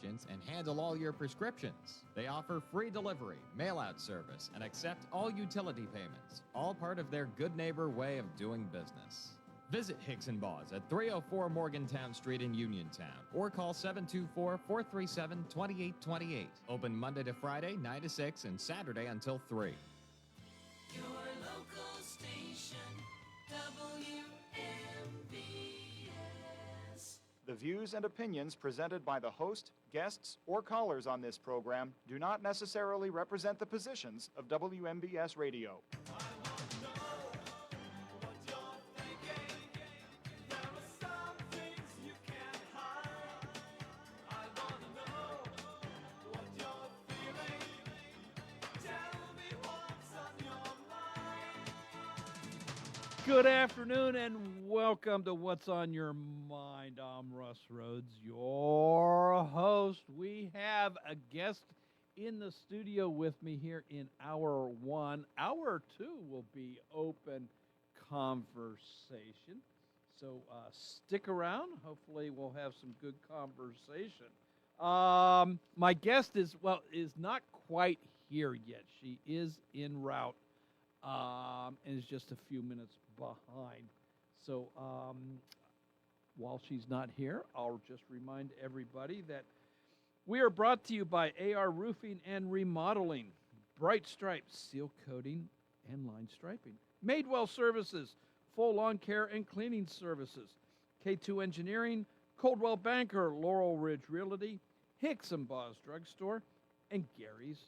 questions and handle all your prescriptions. They offer free delivery, mail-out service, and accept all utility payments, all part of their good neighbor way of doing business. Visit Hicks & Boss at 304 Morgantown Street in Uniontown or call 724-437-2828. Open Monday to Friday, 9 to 6, and Saturday until 3. Your local station, WMBS. The views and opinions presented by the host, guests, or callers on this program do not necessarily represent the positions of WMBS Radio. Good afternoon and welcome to What's on Your Mind. I'm Russ Rhodes, your host. We have a guest in the studio with me here in hour one. Hour two will be open conversation. So stick around. Hopefully we'll have some good conversation. My guest is not quite here yet. She is en route. And is just a few minutes behind. So while she's not here, I'll just remind everybody that we are brought to you by AR Roofing and Remodeling, Bright Stripes, Seal Coating, and Line Striping, Madewell Services, Full Lawn Care and Cleaning Services, K2 Engineering, Coldwell Banker, Laurel Ridge Realty, Hicks & Boss Drugstore, and Gary's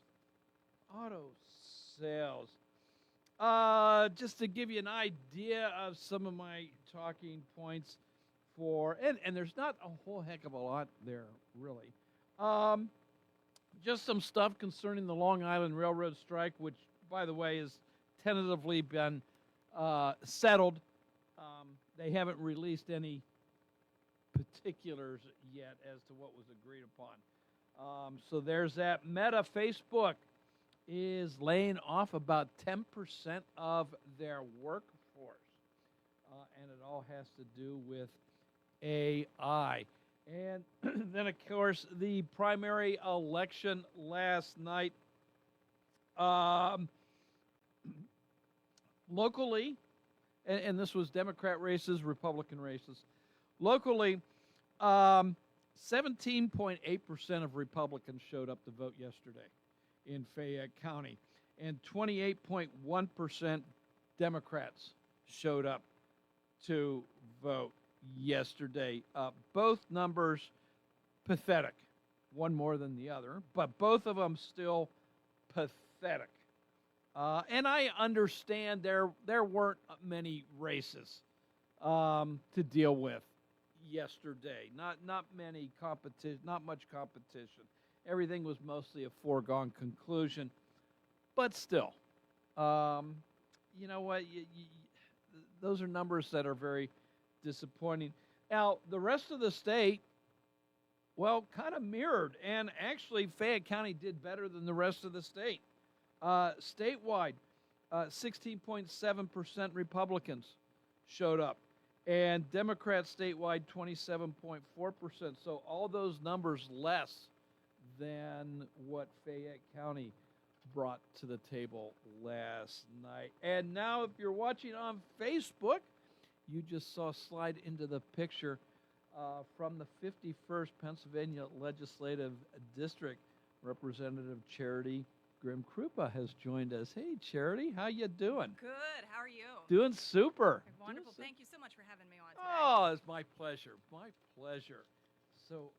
Auto Sales. Just to give you an idea of some of my talking points and there's not a whole heck of a lot there, really. Just some stuff concerning the Long Island Railroad strike, which, by the way, has tentatively been settled. They haven't released any particulars yet as to what was agreed upon. So there's that. Meta, Facebook, is laying off about 10% of their workforce. And it all has to do with AI. And then, of course, the primary election last night. Locally, and this was Democrat races, Republican races. Locally, 17.8% of Republicans showed up to vote yesterday in Fayette County, and 28.1% Democrats showed up to vote yesterday. Both numbers pathetic, one more than the other, but both of them still pathetic. And I understand there weren't many races to deal with yesterday. Not many competition, not much competition. Everything was mostly a foregone conclusion. But still, you know what? Those are numbers that are very disappointing. Now, the rest of the state, well, kind of mirrored. And actually, Fayette County did better than the rest of the state. Statewide, 16.7% Republicans showed up. And Democrats statewide, 27.4%. So all those numbers less than what Fayette County brought to the table last night. And now if you're watching on Facebook, you just saw slide into the picture from the 51st Pennsylvania Legislative District, Representative Charity Grimm-Krupa has joined us. Hey, Charity, how you doing? Good. How are you? Doing super. Wonderful. Thank you so much for having me on today. Oh, it's my pleasure. My pleasure. So,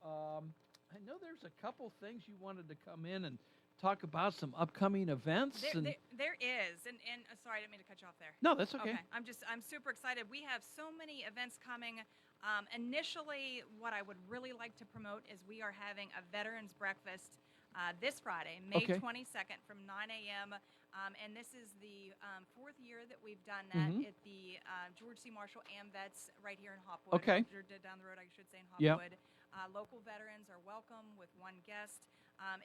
I know there's a couple things you wanted to come in and talk about, some upcoming events. There is, and sorry, I didn't mean to cut you off there. No, that's okay. I'm super excited. We have so many events coming. Initially, what I would really like to promote is we are having a Veterans Breakfast this Friday, May 22nd from 9 a.m. And this is the fourth year that we've done that at the George C. Marshall AMVETS right here in Hopwood. Okay. Down the road, I should say, in Hopwood. Local veterans are welcome with one guest.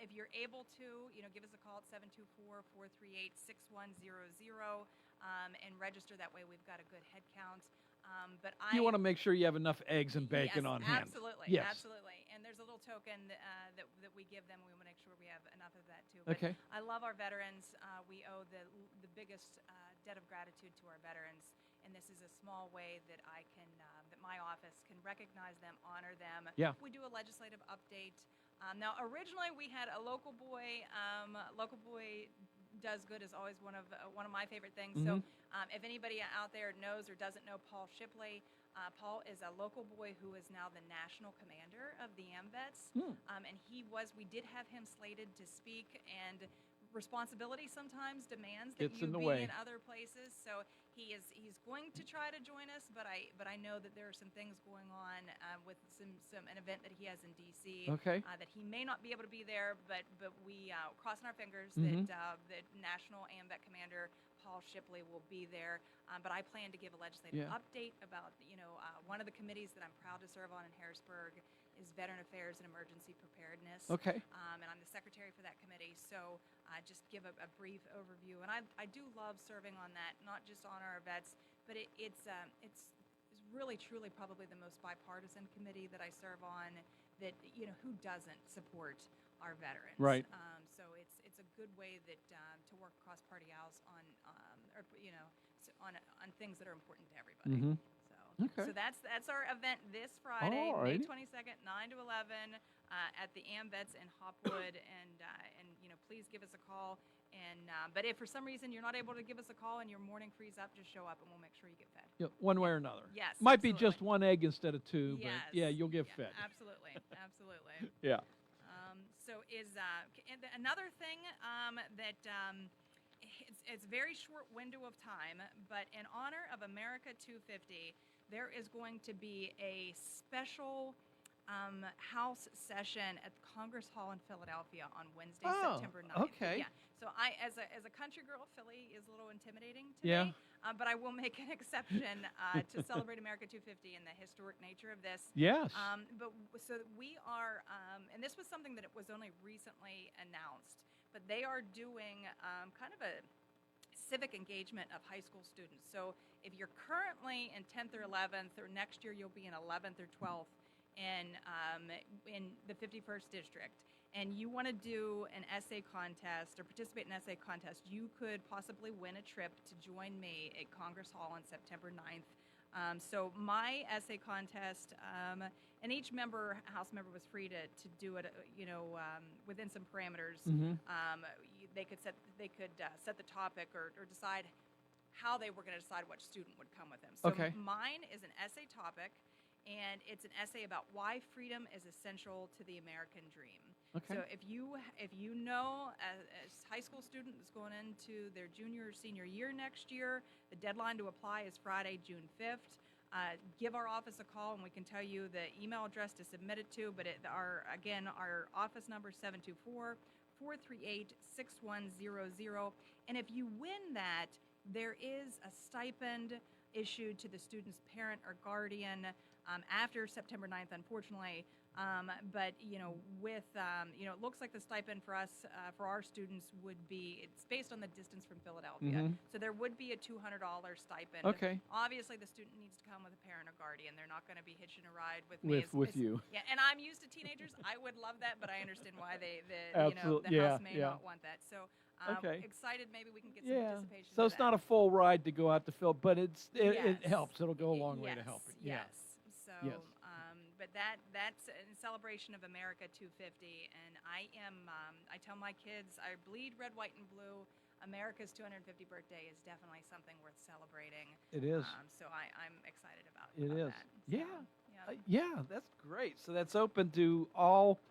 If you're able to, give us a call at 724-438-6100 and register. That way we've got a good head count. But You want to make sure you have enough eggs and bacon yes, on hand. Absolutely, Yes. absolutely. And there's a little token that we give them. We want to make sure we have enough of that too. But Okay. I love our veterans. We owe the biggest debt of gratitude to our veterans, and this is a small way that I can that my office can recognize them, honor them. Yeah. We do a legislative update. Now, originally we had a local boy. Local boy does good is always one of my favorite things. So, if anybody out there knows or doesn't know Paul Shipley, Paul is a local boy who is now the national commander of the AMVETS, and we did have him slated to speak, and responsibility sometimes demands that Gets you in the be way. in other places. So he's going to try to join us, but I know that there are some things going on with an event that he has in DC. Okay. That he may not be able to be there, but we crossing our fingers Mhm. that National AMVET Commander Paul Shipley will be there. But I plan to give a legislative Yeah. update about one of the committees that I'm proud to serve on in Harrisburg is Veteran Affairs and Emergency Preparedness. Okay. And I'm the secretary for that committee. So just give a brief overview. And I do love serving on that, not just on our vets, but it's really truly probably the most bipartisan committee that I serve on. That who doesn't support our veterans? Right. So it's a good way that to work across party aisles on on things that are important to everybody. Mhm. So Okay. that's our event this Friday, All May righty. 22nd, 9 to 11, at the AMVETS in Hopwood, and please give us a call. And but if for some reason you're not able to give us a call and your morning frees up, just show up and we'll make sure you get fed. Yeah, one way or another. Yes, Might be absolutely. just one egg instead of two, but Yes. yeah, you'll get fed. Absolutely, absolutely. Yeah. So another thing that it's a very short window of time, but in honor of America 250, there is going to be a special House session at Congress Hall in Philadelphia on Wednesday, Oh, September 9th. okay. Yeah. So I, as a country girl, Philly is a little intimidating to Yeah. me, but I will make an exception to celebrate America 250 and the historic nature of this. Yes. So we are, and this was something that it was only recently announced, but they are doing kind of a civic engagement of high school students. So if you're currently in 10th or 11th, or next year you'll be in 11th or 12th in the 51st district, and you want to do an essay contest or participate in an essay contest, you could possibly win a trip to join me at Congress Hall on September 9th. So my essay contest, and each House member was free to do it, within some parameters. They could set the topic or decide how they were going to decide which student would come with them. So Okay. mine is an essay topic, and it's an essay about why freedom is essential to the American dream. Okay. So if you know a high school student that's going into their junior or senior year next year, the deadline to apply is Friday, June 5th. Give our office a call, and we can tell you the email address to submit it to. But our office number is 724-438-6100. And if you win that, there is a stipend issued to the student's parent or guardian after September 9th, unfortunately. But it looks like the stipend for us, for our students, would be, it's based on the distance from Philadelphia. So there would be a $200 stipend. Okay. Obviously, the student needs to come with a parent or guardian. They're not going to be hitching a ride with me. With you. Yeah, and I'm used to teenagers. I would love that, but I understand why the Absolutely. House Yeah, may yeah. not want that. So Okay. excited maybe we can get some Yeah. participation. So for it's that. not a full ride to go out to Phil, but it Yes. helps. It'll go a long way to helping. Yeah. Yes. So, Yes. but that's in celebration of America 250, and I tell my kids, I bleed red, white, and blue. America's 250th birthday is definitely something worth celebrating. It is. So I'm excited about It is. that. Yeah. So, Yeah, that's great. So that's open to all,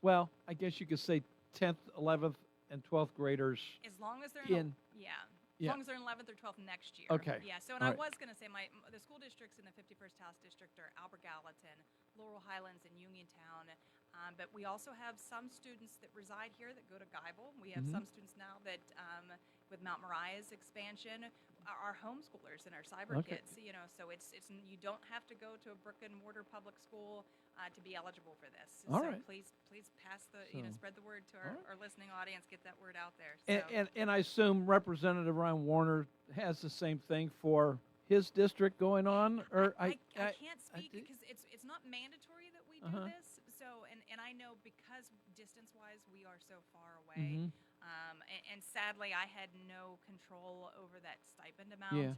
well, I guess you could say 10th, 11th, and 12th graders. As long as they're In- as Yeah. long as they're in 11th or 12th next year. Okay. Yeah. So, and All I right. was going to say the school districts in the 51st House District are Albert Gallatin, Laurel Highlands, and Uniontown. But we also have some students that reside here that go to Geibel. We have some students now that, with Mount Moriah's expansion, are homeschoolers and are cyber Okay. kids. So it's you don't have to go to a brick and mortar public school to be eligible for this. All so right. please pass the So- spread the word to all right. our listening audience. Get that word out there. So. And I assume Representative Ryan Warner has the same thing for his district going on? Or I can't speak do- because it's not mandatory that we do Uh-huh. this. So and I know because distance-wise we are so far away. Mhm. And sadly, I had no control over that stipend amount. Yeah.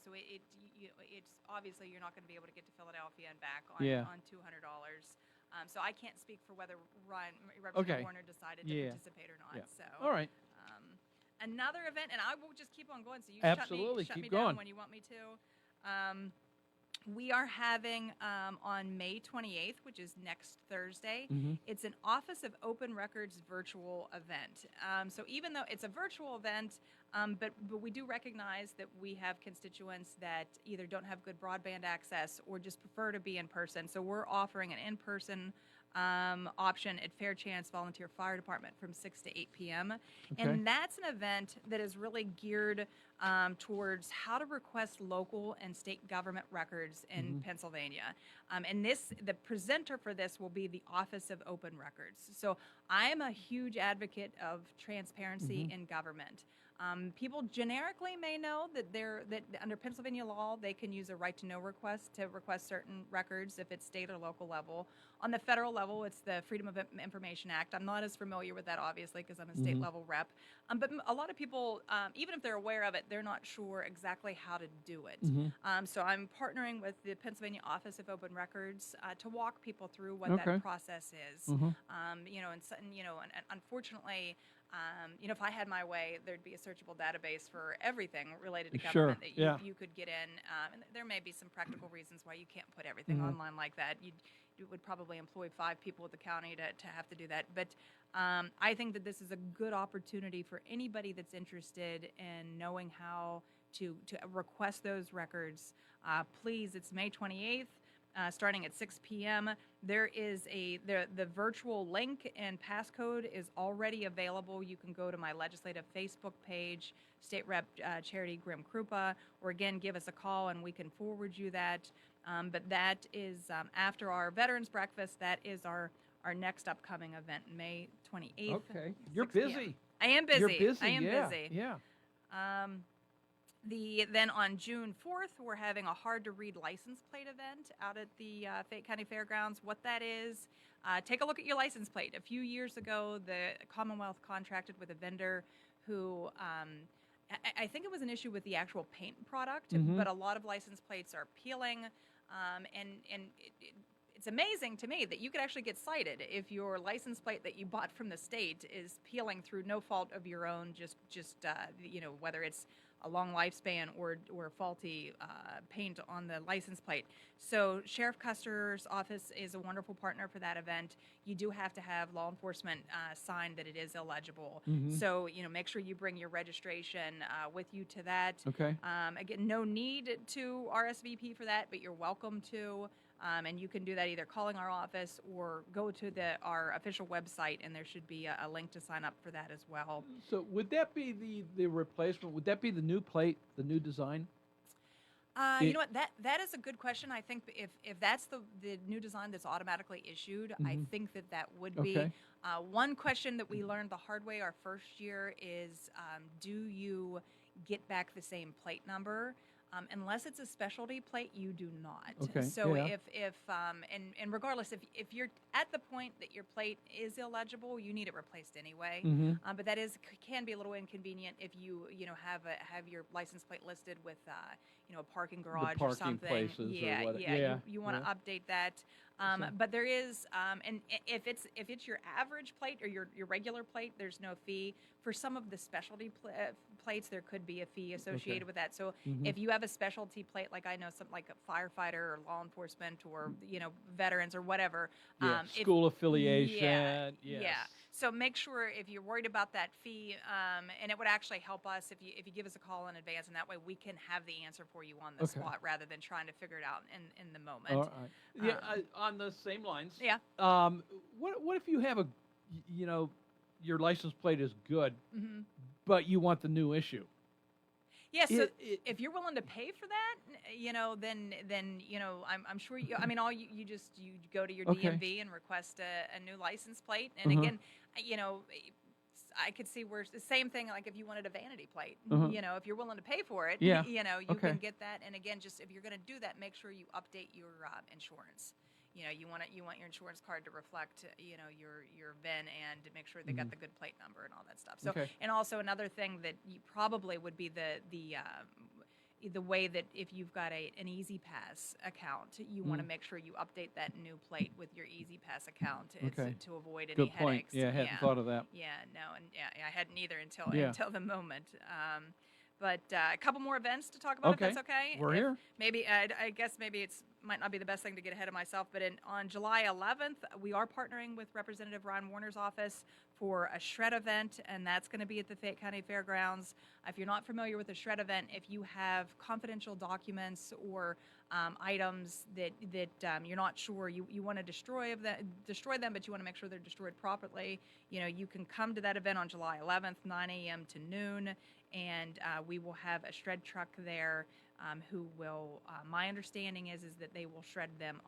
So it's obviously you're not going to be able to get to Philadelphia and back on Yeah. on $200. So I can't speak for whether Representative Okay. Warner decided to Yeah. participate or not. Yeah. So All right. another event, and I will just keep on going. So you Absolutely, shut keep me going. down when you want me to. We are having on May 28th, which is next Thursday, Mhm. it's an Office of Open Records virtual event. So even though it's a virtual event, but we do recognize that we have constituents that either don't have good broadband access or just prefer to be in person. So we're offering an in-person option at Fair Chance Volunteer Fire Department from 6 to 8 p.m. Okay. And that's an event that is really geared towards how to request local and state government records in Pennsylvania. And the presenter for this will be the Office of Open Records. So I am a huge advocate of transparency in government. People generically may know that under Pennsylvania law, they can use a right to know request to request certain records if it's state or local level. On the federal level, it's the Freedom of Information Act. I'm not as familiar with that, obviously, because I'm a state level rep. But a lot of people, even if they're aware of it, they're not sure exactly how to do it. So I'm partnering with the Pennsylvania Office of Open Records to walk people through what Okay. that process is. And unfortunately, if I had my way, there'd be a searchable database for everything related to Sure, government that yeah. you could get in. And there may be some practical reasons why you can't put everything online like that. You would probably employ 5 people at the county to have to do that. But I think that this is a good opportunity for anybody that's interested in knowing how to request those records. Please, it's May 28th. Starting at 6 p.m. There is the virtual link and passcode is already available. You can go to my legislative Facebook page, State Rep Charity Grim Krupa, or again, give us a call and we can forward you that. But that is after our Veterans Breakfast. That is our next upcoming event, May 28th. Okay. You're 6 p.m. busy. I am busy. You're busy. I am yeah. busy. Yeah. Then on June 4th, we're having a hard-to-read license plate event out at the Fayette County Fairgrounds. What that is, take a look at your license plate. A few years ago, the Commonwealth contracted with a vendor who, I think it was an issue with the actual paint product, but a lot of license plates are peeling, and it's amazing to me that you could actually get cited if your license plate that you bought from the state is peeling through no fault of your own, just whether it's a long lifespan or faulty paint on the license plate. So Sheriff Custer's office is a wonderful partner for that event. You do have to have law enforcement sign that it is illegible. So, make sure you bring your registration with you to that. Okay. Again, no need to RSVP for that, but you're welcome to. And you can do that either calling our office or go to our official website, and there should be a link to sign up for that as well. So would that be the replacement? Would that be the new plate, the new design? You know what? That is a good question. I think if that's the new design that's automatically issued, I think that would be. Okay. One question that we learned the hard way our first year is, do you get back the same plate number? Unless it's a specialty plate, you do not. Okay, So yeah. if and regardless, if you're at the point that your plate is illegible, you need it replaced anyway. But that can be a little inconvenient if you have your license plate listed with a parking garage or parking something. places or Yeah, what- yeah. yeah, You want to yeah. update that. But there is, and if it's your average plate or your regular plate, there's no fee. For some of the specialty plates, there could be a fee associated with that. So if you have a specialty plate, like I know something like a firefighter or law enforcement or veterans or whatever, Yeah. if- School affiliation. yeah, Yes. yeah. So make sure if you're worried about that fee, and it would actually help us if you give us a call in advance, and that way we can have the answer for you on the Okay. spot rather than trying to figure it out in the moment. All right. Yeah. On the same lines. Yeah. What if you have your license plate is good, Mm-hmm. but you want the new issue? Yeah, so It- if you're willing to pay for that, then I'm sure you. I mean, you go to your Okay. DMV and request a new license plate, and Uh-huh. again, I could see where the same thing, like if you wanted a vanity plate, Uh-huh. if you're willing to pay for it, Yeah. you Okay. can get that. And again, just if you're going to do that, make sure you update your insurance. You want your insurance card to reflect, your VIN and to make sure they got the good plate number and all that stuff. So, Okay. and also another thing that you probably would be the way that if you've got an Easy Pass account, you want to make sure you update that new plate with your Easy Pass account Okay. to avoid any Good point. headaches. Yeah, I hadn't thought of that. Yeah, no, and I hadn't either until Yeah. the moment. But a couple more events to talk about, Okay. if that's okay. We're here. Maybe I guess maybe might not be the best thing to get ahead of myself, but on July 11th, we are partnering with Representative Ron Warner's office for a shred event, and that's going to be at the Fayette County Fairgrounds. If you're not familiar with a shred event, if you have confidential documents or items that you're not sure you want to destroy them, but you want to make sure they're destroyed properly, you can come to that event on July 11th, 9 a.m. to noon, and we will have a shred truck there who will, my understanding is that they will shred them,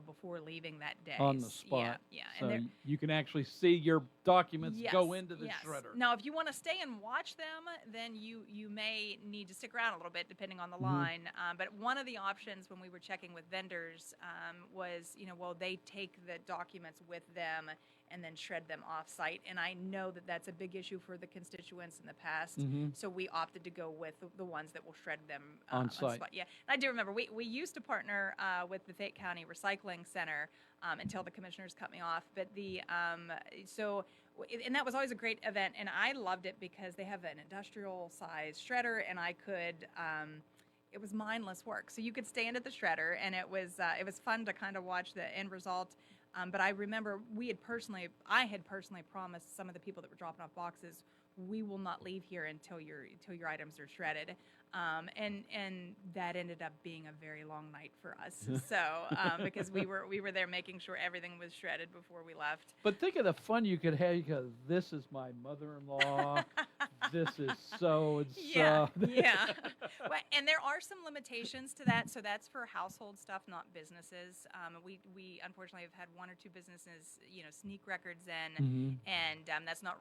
before leaving that day. On the spot. Yeah. So And you can actually see your documents yes, go into the yes. shredder. Now, if you want to stay and watch them, then you may need to stick around a little bit, depending on the line. But one of the options when we were checking with vendors was, they take the documents with them and then shred them off-site. And I know that that's a big issue for the constituents in the past. So we opted to go with the ones that will shred them On site. spot. Yeah, and I do remember we used to partner with the Fayette County Recycling Center until the commissioners cut me off. But and that was always a great event, and I loved it because they have an industrial-sized shredder, and I could. It was mindless work, so you could stand at the shredder, and it was fun to kind of watch the end result. But I remember I had personally promised some of the people that were dropping off boxes, we will not leave here until your items are shredded. And that ended up being a very long night for us. So because we were there making sure everything was shredded before we left. But think of the fun you could have because this is my mother-in-law. This is so and so. Yeah. Well, and there are some limitations to that. So that's for household stuff, not businesses. We unfortunately have had one or two businesses, sneak records in, and that's not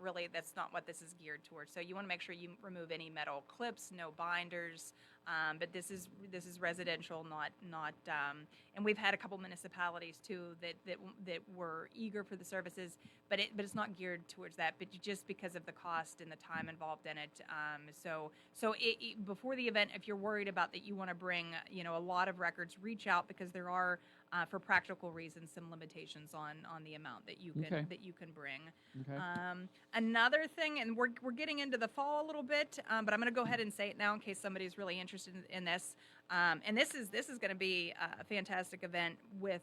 what this is geared towards. So you want to make sure you remove any metal clips, no binders. But this is residential, not. And we've had a couple municipalities too that were eager for the services, but it's not geared towards that. But just because of the cost and the time involved in it. So before the event, if you're worried about that, you want to bring a lot of records, reach out because there are for practical reasons some limitations on the amount that you can bring. Okay. Another thing, and we're getting into the fall a little bit, but I'm going to go ahead and say it now in case somebody's really interested in this. And this is going to be a fantastic event with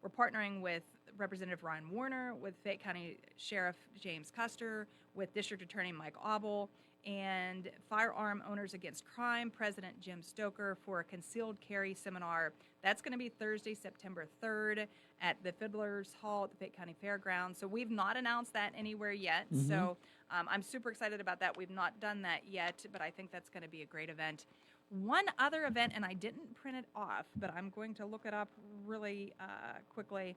we're partnering with Representative Ryan Warner, with Fayette County Sheriff James Custer, with District Attorney Mike Auble, and Firearm Owners Against Crime President Jim Stoker for a concealed carry seminar. That's going to be Thursday, September 3rd at the Fiddler's Hall at the Fayette County Fairgrounds. So we've not announced that anywhere yet. So I'm super excited about that. We've not done that yet, but I think that's going to be a great event. One other event, and I didn't print it off, but I'm going to look it up really quickly.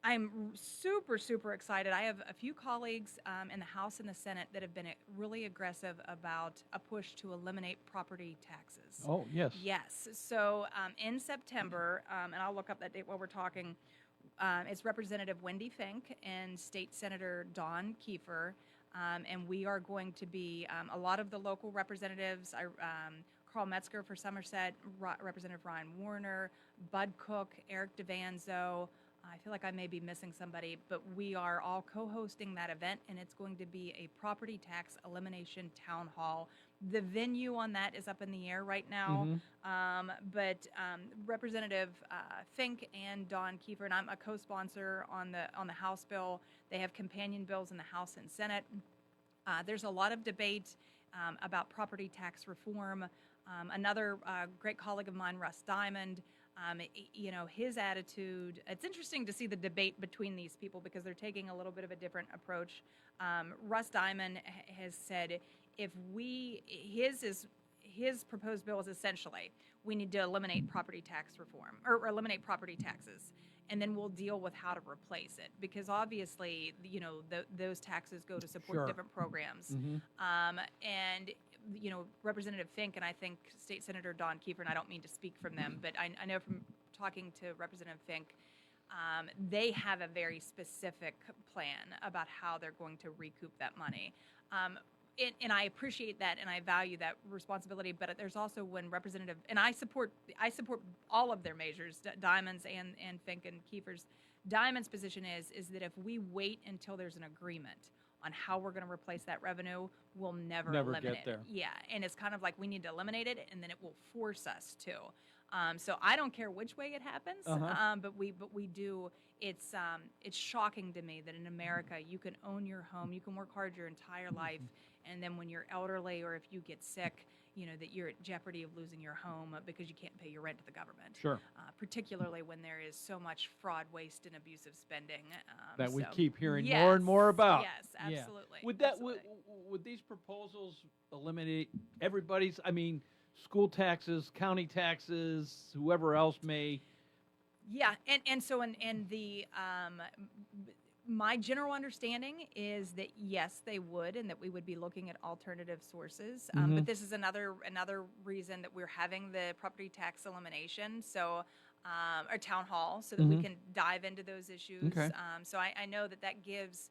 I'm super, super excited. I have a few colleagues in the House and the Senate that have been really aggressive about a push to eliminate property taxes. Oh, yes. Yes. So in September, and I'll look up that date while we're talking, it's Representative Wendy Fink and State Senator Don Kiefer, and we are going to be a lot of the local representatives. Carl Metzger for Somerset, Representative Ryan Warner, Bud Cook, Eric DeVanzo. I feel like I may be missing somebody, but we are all co-hosting that event, and it's going to be a property tax elimination town hall. The venue on that is up in the air right now, but Representative Fink and Don Kiefer, and I'm a co-sponsor on the House bill. They have companion bills in the House and Senate. There's a lot of debate about property tax reform. Another great colleague of mine, Russ Diamond, his attitude, it's interesting to see the debate between these people because they're taking a little bit of a different approach. Russ Diamond has said his proposed bill is essentially we need to eliminate property tax reform or eliminate property taxes. and then we'll deal with how to replace it, because obviously, those taxes go to support Sure. different programs. And Representative Fink and I think State Senator Don Kiefer, and I don't mean to speak from them, but I know from talking to Representative Fink, they have a very specific plan about how they're going to recoup that money. And I appreciate that, and I value that responsibility. But there's also when Representative, and I support all of their measures, Diamond's and Fink and Kiefer's. Diamond's position is that if we wait until there's an agreement on how we're going to replace that revenue, we'll never eliminate get there. it. Yeah, and it's kind of like we need to eliminate it, and then it will force us to. So I don't care which way it happens, but we do. It's shocking to me that in America you can own your home, you can work hard your entire life, and then when you're elderly or if you get sick, that you're at jeopardy of losing your home because you can't pay your rent to the government. Sure. Particularly when there is so much fraud, waste, and abusive spending That we so- keep hearing Yes, more and more about. Yes, Yeah. absolutely. Would that absolutely. would these proposals eliminate everybody's? I mean, school taxes, county taxes, whoever else may. Yeah, and so in the my general understanding is that yes, they would, and that we would be looking at alternative sources. But this is another reason that we're having the property tax elimination, so or town hall, so that we can dive into those issues. Okay. So I know that gives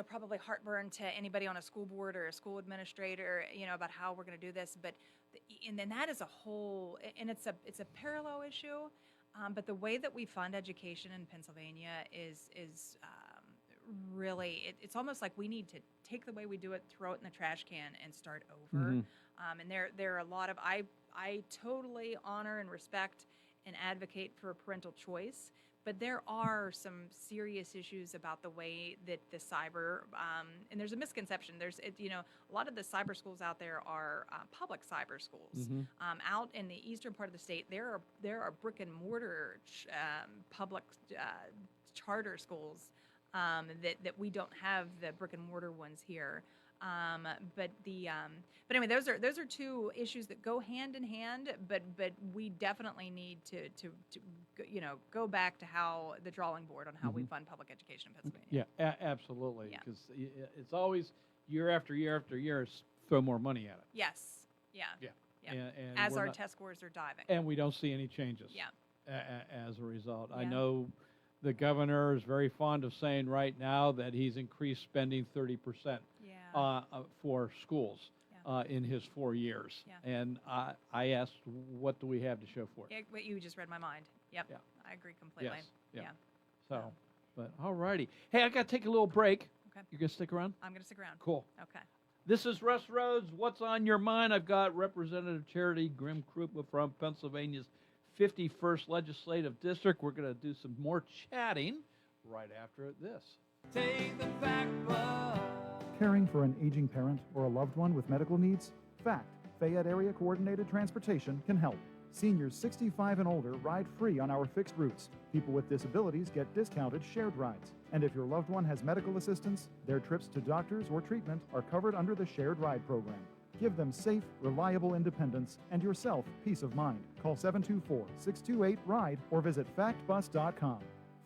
probably heartburn to anybody on a school board or a school administrator, about how we're going to do this. But and then that is a whole, and it's a parallel issue. But the way that we fund education in Pennsylvania is really, it's almost like we need to take the way we do it, throw it in the trash can, and start over. And there are a lot of, I totally honor and respect and advocate for parental choice, but there are some serious issues about the way that the cyber, and there's a misconception. A lot of the cyber schools out there are public cyber schools. Out in the eastern part of the state, there are brick and mortar public charter schools that we don't have the brick and mortar ones here. But anyway, those are two issues that go hand in hand. But we definitely need to go back to how the drawing board on how we fund public education in Pennsylvania. Yeah, absolutely. Yeah. Because it's always year after year after year, throw more money at it. Yes. Yeah. Yeah. Yeah. And As we're our not- test scores are diving. And we don't see any changes. Yeah. As a result, I Yeah. know the governor is very fond of saying right now that he's increased spending 30%. Yeah. For schools in his 4 years. Yeah. And I asked, what do we have to show for it? Yeah, but you just read my mind. Yep. Yeah. I agree completely. Yes. Yeah. Yeah. So, but all righty. Hey, I got to take a little break. Okay. You going to stick around? I'm going to stick around. Cool. Okay. This is Russ Rhodes. What's on your mind? I've got Representative Charity Grim Krupa from Pennsylvania's 51st Legislative District. We're going to do some more chatting right after this. Take the back bus. Caring for an aging parent or a loved one with medical needs? FACT, Fayette Area Coordinated Transportation, can help. Seniors 65 and older ride free on our fixed routes. People with disabilities get discounted shared rides. And if your loved one has medical assistance, their trips to doctors or treatment are covered under the shared ride program. Give them safe, reliable independence and yourself peace of mind. Call 724-628-RIDE or visit factbus.com.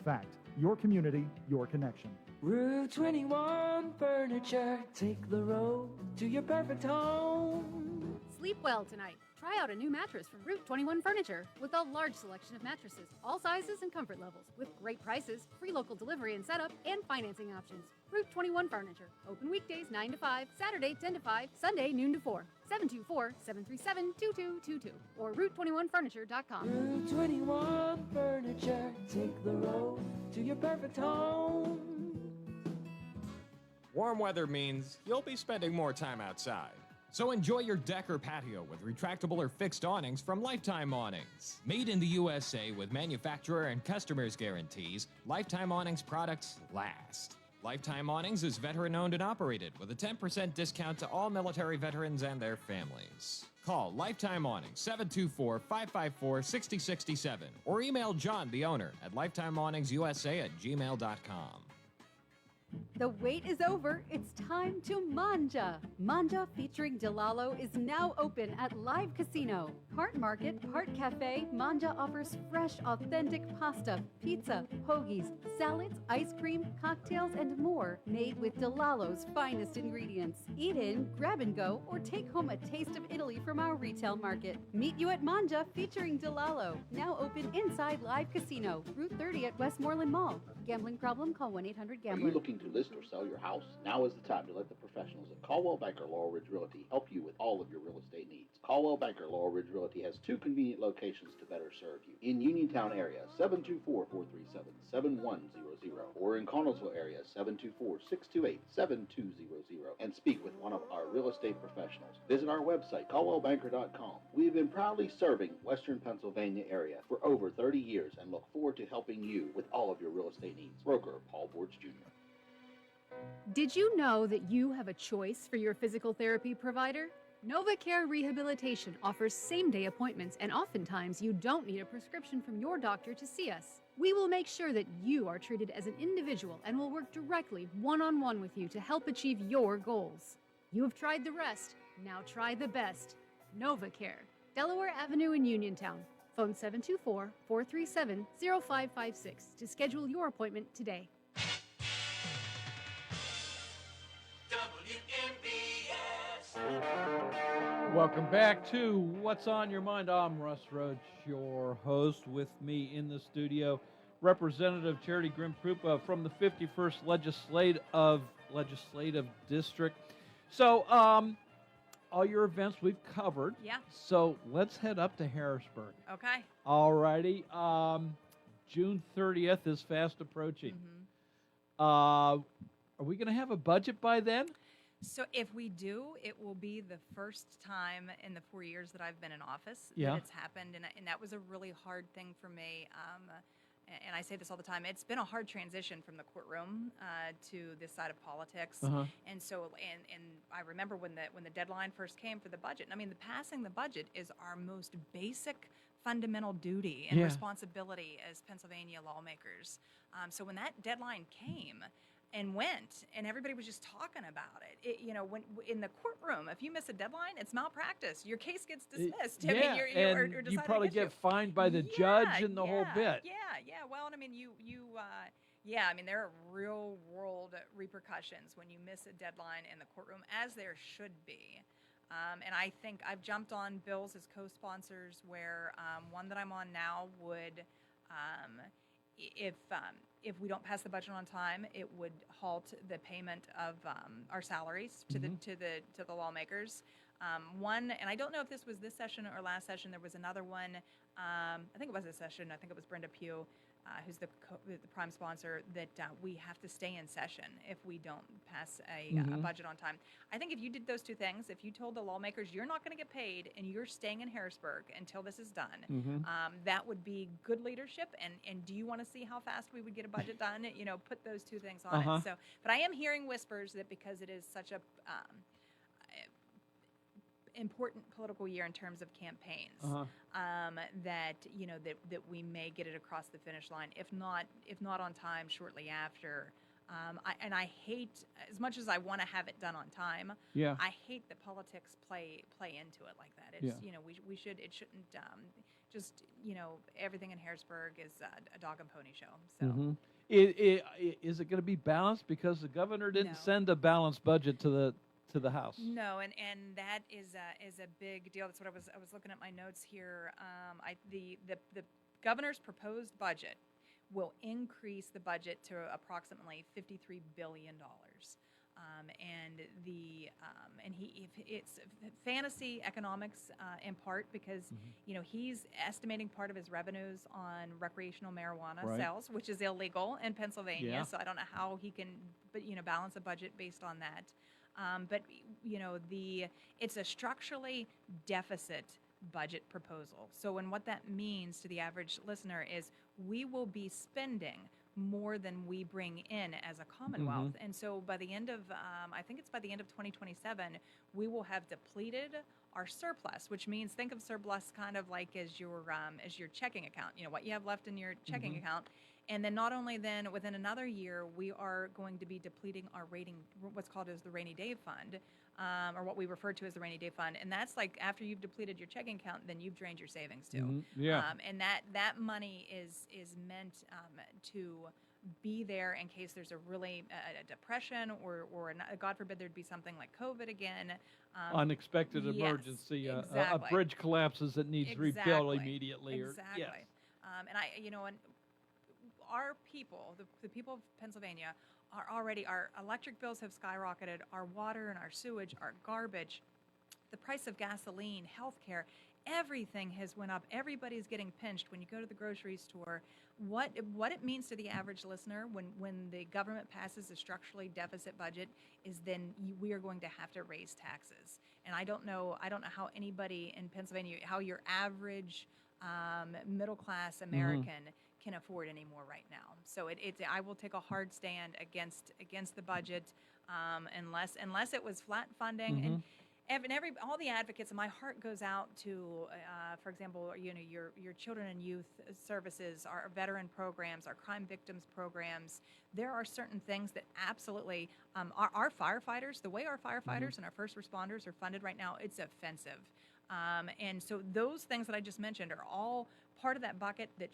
FACT, your community, your connection. Route 21 Furniture. Take the road to your perfect home. Sleep well tonight. Try out a new mattress from Route 21 Furniture with a large selection of mattresses, all sizes and comfort levels, with great prices, free local delivery and setup, and financing options. Route 21 Furniture. Open weekdays 9 to 5, Saturday 10 to 5, Sunday noon to 4. 724-737-2222 or Route21Furniture.com. Route 21 Furniture. Take the road to your perfect home. Warm weather means you'll be spending more time outside. So enjoy your deck or patio with retractable or fixed awnings from Lifetime Awnings. Made in the USA with manufacturer and customers guarantees, Lifetime Awnings products last. Lifetime Awnings is veteran-owned and operated with a 10% discount to all military veterans and their families. Call Lifetime Awnings 724-554-6067 or email John, the owner, at lifetimeawningsusa@gmail.com. The wait is over. It's time to manja. Manja featuring Delalo is now open at Live Casino. Part market, part cafe, Manja offers fresh, authentic pasta, pizza, hoagies, salads, ice cream, cocktails, and more made with Delalo's finest ingredients. Eat in, grab and go, or take home a taste of Italy from our retail market. Meet you at Manja featuring Delalo. Now open inside Live Casino, Route 30 at Westmoreland Mall. Gambling problem? Call 1-800-GAMBLER. Are you looking to list or sell your house? Now is the time to let the professionals at Caldwell Banker Laurel Ridge Realty help you with all of your real estate needs. Caldwell Banker Laurel Ridge Realty has 2 convenient locations to better serve you. In Uniontown area, 724-437-7100, or in Connellsville area, 724-628-7200, and speak with one of our real estate professionals. Visit our website, caldwellbanker.com. We have been proudly serving Western Pennsylvania area for over 30 years and look forward to helping you with all of your real estate needs. Broker Paul Boards Jr. Did you know that you have a choice for your physical therapy provider? NovaCare Rehabilitation offers same-day appointments, and oftentimes you don't need a prescription from your doctor to see us. We will make sure that you are treated as an individual and will work directly one-on-one with you to help achieve your goals. You have tried the rest. Now try the best. NovaCare, Delaware Avenue in Uniontown. Phone 724-437-0556 to schedule your appointment today. Welcome back to What's on Your Mind. I'm Russ Rhodes, your host. With me in the studio, Representative Charity Grimm-Krupa from the 51st Legislative District. So, all your events we've covered. Yeah. So let's head up to Harrisburg. Okay. All righty. June 30th is fast approaching. Are we going to have a budget by then? So if we do, it will be the first time in the 4 years that I've been in office Yeah. that it's happened, and that was a really hard thing for me. And I say this all the time. It's been a hard transition from the courtroom to this side of politics. And so, and I remember when the deadline first came for the budget. I mean, passing the budget is our most basic fundamental duty and responsibility as Pennsylvania lawmakers. So when that deadline came and went, and everybody was just talking about it. When in the courtroom, if you miss a deadline, it's malpractice. Your case gets dismissed. And you probably get fined by the judge and the whole bit. Yeah. Well, and I mean, I mean, there are real world repercussions when you miss a deadline in the courtroom, as there should be. And I think I've jumped on bills as co-sponsors where one that I'm on now would, if we don't pass the budget on time, it would halt the payment of our salaries to the lawmakers. One, and I don't know if this was this session or last session. There was another one. I think it was this session. I think it was Brenda Pugh, who's the prime sponsor. That we have to stay in session if we don't pass a budget on time. I think if you did those two things, if you told the lawmakers you're not going to get paid and you're staying in Harrisburg until this is done, that would be good leadership. And do you want to see how fast we would get a budget done? Put those two things on it. So, but I am hearing whispers that because it is such a important political year in terms of campaigns, that we may get it across the finish line, if not on time, shortly after. I hate, as much as I want to have it done on time. Yeah. I hate that politics play into it like that. It's we should, it shouldn't just everything in Harrisburg is a dog and pony show. So. Is it going to be balanced, because the governor didn't send a balanced budget to the House? No, and that is a big deal. That's what I was looking at my notes here. The governor's proposed budget will increase the budget to approximately $53 billion. It's fantasy economics in part because he's estimating part of his revenues on recreational marijuana sales, which is illegal in Pennsylvania. Yeah. So I don't know how he can, balance a budget based on that. It's a structurally deficit budget proposal. So, and what that means to the average listener is we will be spending more than we bring in as a Commonwealth. And so by the end of, I think it's by the end of 2027, we will have depleted our surplus, which means think of surplus kind of like as your checking account, what you have left in your checking account. And then not only then, within another year, we are going to be depleting our what's called as the rainy day fund, or what we refer to as the rainy day fund. And that's like after you've depleted your checking account, then you've drained your savings too. Yeah. And that money is meant to be there in case there's a really a depression or God forbid there'd be something like COVID again. Unexpected yes, emergency, exactly. a bridge collapses that needs rebuilt immediately. Exactly. Yes. And our people, the people of Pennsylvania, are already, our electric bills have skyrocketed, our water and our sewage, our garbage, the price of gasoline, healthcare, everything has went up. Everybody's getting pinched when you go to the grocery store. What it means to the average listener when the government passes a structurally deficit budget is then we are going to have to raise taxes. And I don't know how anybody in Pennsylvania, how your average middle class American can afford any more right now. So I will take a hard stand against the budget unless it was flat funding. And all the advocates, and my heart goes out to, for example, your children and youth services, our veteran programs, our crime victims programs. There are certain things that absolutely our firefighters, the way our firefighters and our first responders are funded right now, it's offensive. And so those things that I just mentioned are all part of that bucket that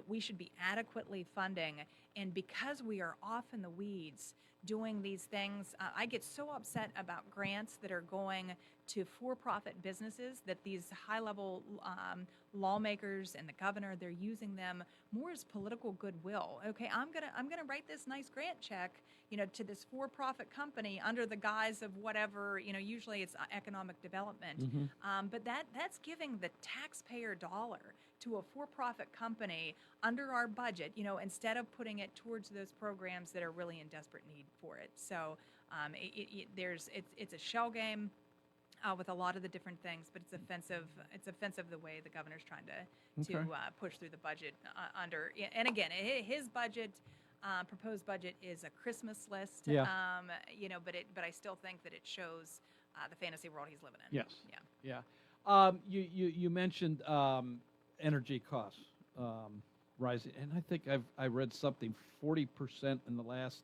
we should be adequately funding. And because we are off in the weeds doing these things, I get so upset about grants that are going to for-profit businesses that these high-level lawmakers and the governor, they're using them more as political goodwill. Okay, I'm gonna write this nice grant check, to this for-profit company under the guise of whatever, usually it's economic development. But that's giving the taxpayer dollar to a for-profit company under our budget, instead of putting it towards those programs that are really in desperate need for it. So it's a shell game with a lot of the different things, but it's offensive. It's offensive the way the governor's trying to push through the budget under. And again, his budget. Proposed budget is a Christmas list, Yeah. But I still think that it shows the fantasy world he's living in. Yes. Yeah. Yeah. You mentioned energy costs rising, and I think I read something 40% in the last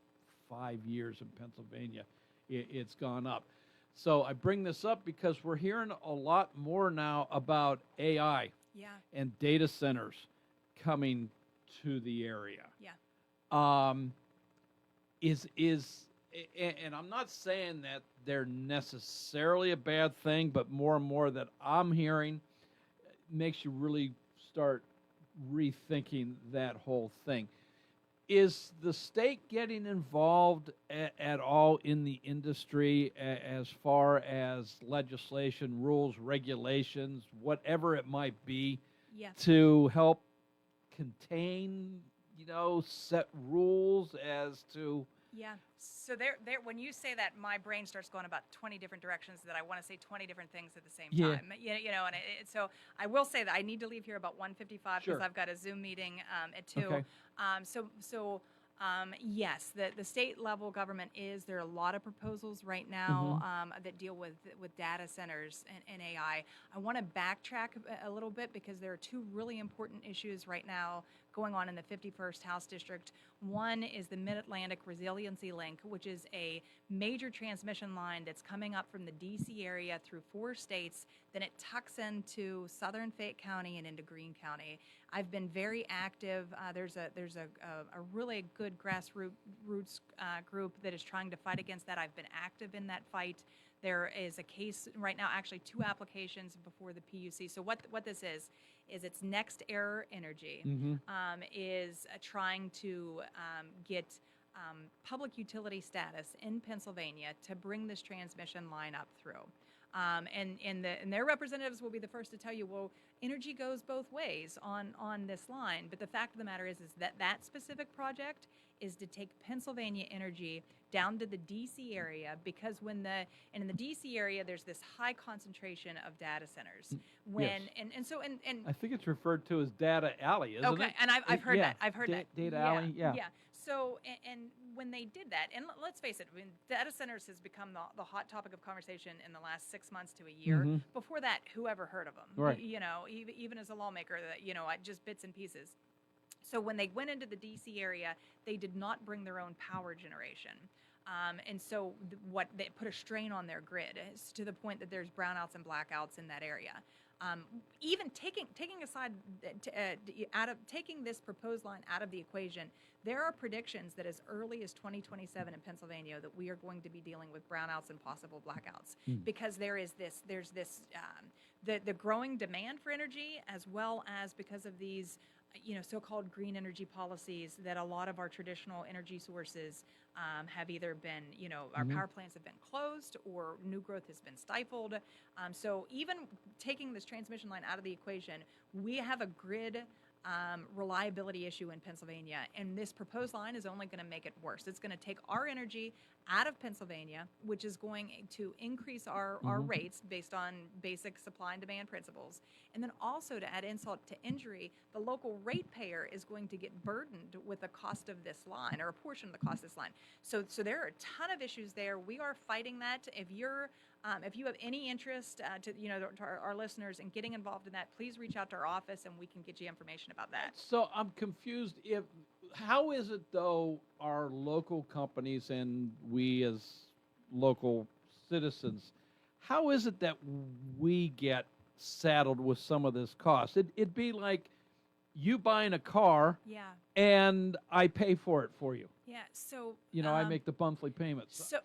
5 years in Pennsylvania. It's gone up. So I bring this up because we're hearing a lot more now about AI and data centers coming to the area. Yeah. And I'm not saying that they're necessarily a bad thing, but more and more that I'm hearing makes you really start rethinking that whole thing. Is the state getting involved at all in the industry as far as legislation, rules, regulations, whatever it might be, to help contain, set rules as to... Yeah. So there. When you say that, my brain starts going about 20 different directions that I want to say 20 different things at the same time. And so I will say that I need to leave here about 1:55 because I've got a Zoom meeting at 2. Okay. Yes, the state level government there are a lot of proposals right now that deal with data centers and AI. I want to backtrack a little bit because there are two really important issues right now going on in the 51st House District. One is the Mid-Atlantic Resiliency Link, which is a major transmission line that's coming up from the D.C. area through 4 states. Then it tucks into southern Fayette County and into Greene County. I've been very active. There's a really good grassroots group that is trying to fight against that. I've been active in that fight. There is a case right now, actually 2 applications before the PUC. So what this is it's Next Era Energy is trying to get public utility status in Pennsylvania to bring this transmission line up through. And their representatives will be the first to tell you, well, energy goes both ways on this line. But the fact of the matter is that specific project is to take Pennsylvania energy down to the D.C. area because in the D.C. area there's this high concentration of data centers. I think it's referred to as Data Alley, isn't it? Okay, and I've heard that. I've heard that. Data Alley, yeah. So, and when they did that, and let's face it, data centers has become the hot topic of conversation in the last 6 months to a year. Before that, who ever heard of them? Right. Even as a lawmaker, just bits and pieces. So when they went into the DC area, they did not bring their own power generation. And so what they put a strain on their grid to the point that there's brownouts and blackouts in that area. Even taking aside taking this proposed line out of the equation, there are predictions that as early as 2027 in Pennsylvania that we are going to be dealing with brownouts and possible blackouts because there's this the growing demand for energy, as well as because of these so-called green energy policies that a lot of our traditional energy sources have either been, our power plants have been closed or new growth has been stifled. So even taking this transmission line out of the equation, we have a grid reliability issue in Pennsylvania, and this proposed line is only going to make it worse. It's going to take our energy out of Pennsylvania, which is going to increase our rates based on basic supply and demand principles. And then also, to add insult to injury, the local ratepayer is going to get burdened with the cost of this line, or a portion of the cost of this line. So there are a ton of issues there. We are fighting that. If you have any interest to our listeners in getting involved in that, please reach out to our office and we can get you information about that. So I'm confused. How is it, though, our local companies and we as local citizens, how is it that we get saddled with some of this cost? It'd be like you buying a car, and I pay for it for you. Yeah. So I make the monthly payments. So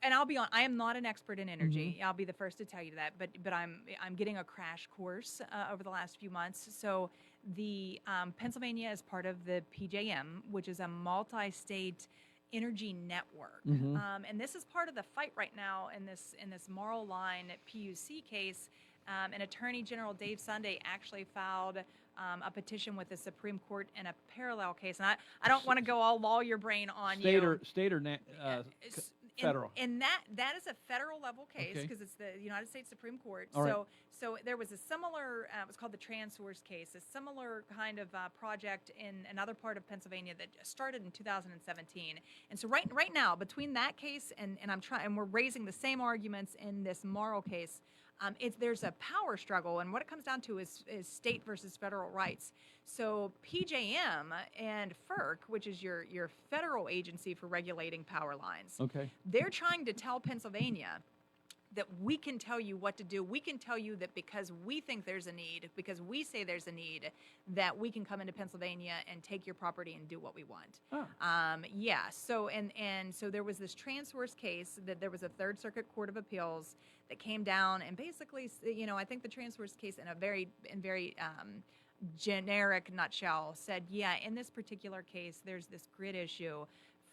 and I'll be on. I am not an expert in energy. I'll be the first to tell you that. But I'm getting a crash course over the last few months. So the Pennsylvania is part of the PJM, which is a multi-state energy network. And this is part of the fight right now in this Marl Line PUC case. And Attorney General Dave Sunday actually filed a petition with the Supreme Court in a parallel case. And I don't want to go all lawyer brain on you. State or federal? And that is a federal level case because it's the United States Supreme Court. So there was a similar, it was called the TransSource case, a similar kind of project in another part of Pennsylvania that started in 2017. And so right now, between that case and we're raising the same arguments in this Marl case. There's a power struggle, and what it comes down to is state versus federal rights. So PJM and FERC, which is your federal agency for regulating power lines, they're trying to tell Pennsylvania that we can tell you what to do. We can tell you that because we think there's a need, because we say there's a need, that we can come into Pennsylvania and take your property and do what we want. So so there was this TransSource case that there was a Third Circuit Court of Appeals that came down and basically, I think the TransSource case in very generic nutshell said, in this particular case, there's this grid issue.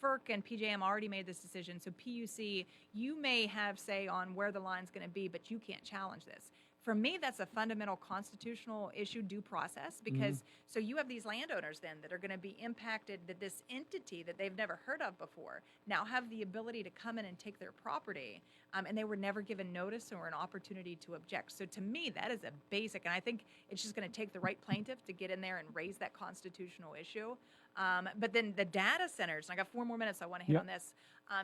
FERC and PJM already made this decision, so PUC, you may have say on where the line's going to be, but you can't challenge this. For me, that's a fundamental constitutional issue, due process, because so you have these landowners then that are going to be impacted, that this entity that they've never heard of before now have the ability to come in and take their property, and they were never given notice or an opportunity to object. So to me, that is a basic, and I think it's just going to take the right plaintiff to get in there and raise that constitutional issue. But then the data centers, and I got 4 more minutes, so I want to hit on this.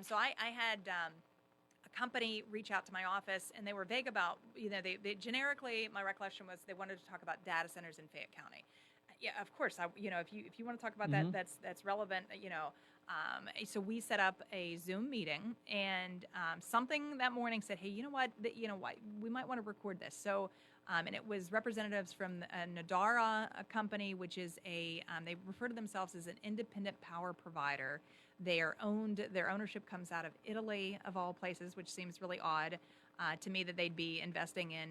So I had a company reach out to my office, and they were vague about, they generically, my recollection was they wanted to talk about data centers in Fayette County. Yeah, of course. If you want to talk about that, that's relevant. So we set up a Zoom meeting, and something that morning said, hey, what, we might want to record this. So. And it was representatives from Nadara, a company, which is they refer to themselves as an independent power provider. Their ownership comes out of Italy, of all places, which seems really odd to me that they'd be investing in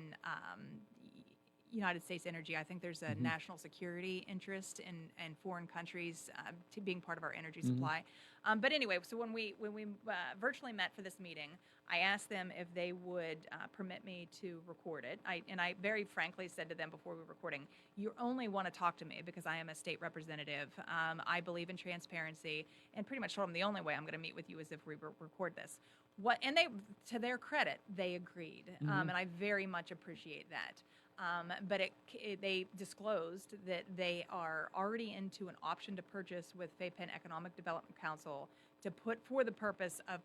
United States energy. I think there's a national security interest in foreign countries to being part of our energy supply. But anyway, so when we virtually met for this meeting, I asked them if they would permit me to record it. I very frankly said to them before we were recording, you only want to talk to me because I am a state representative. I believe in transparency, and pretty much told them the only way I'm going to meet with you is if we record this. And they, to their credit, they agreed, and I very much appreciate that. But they disclosed that they are already into an option to purchase with Fayette Economic Development Council to put for the purpose of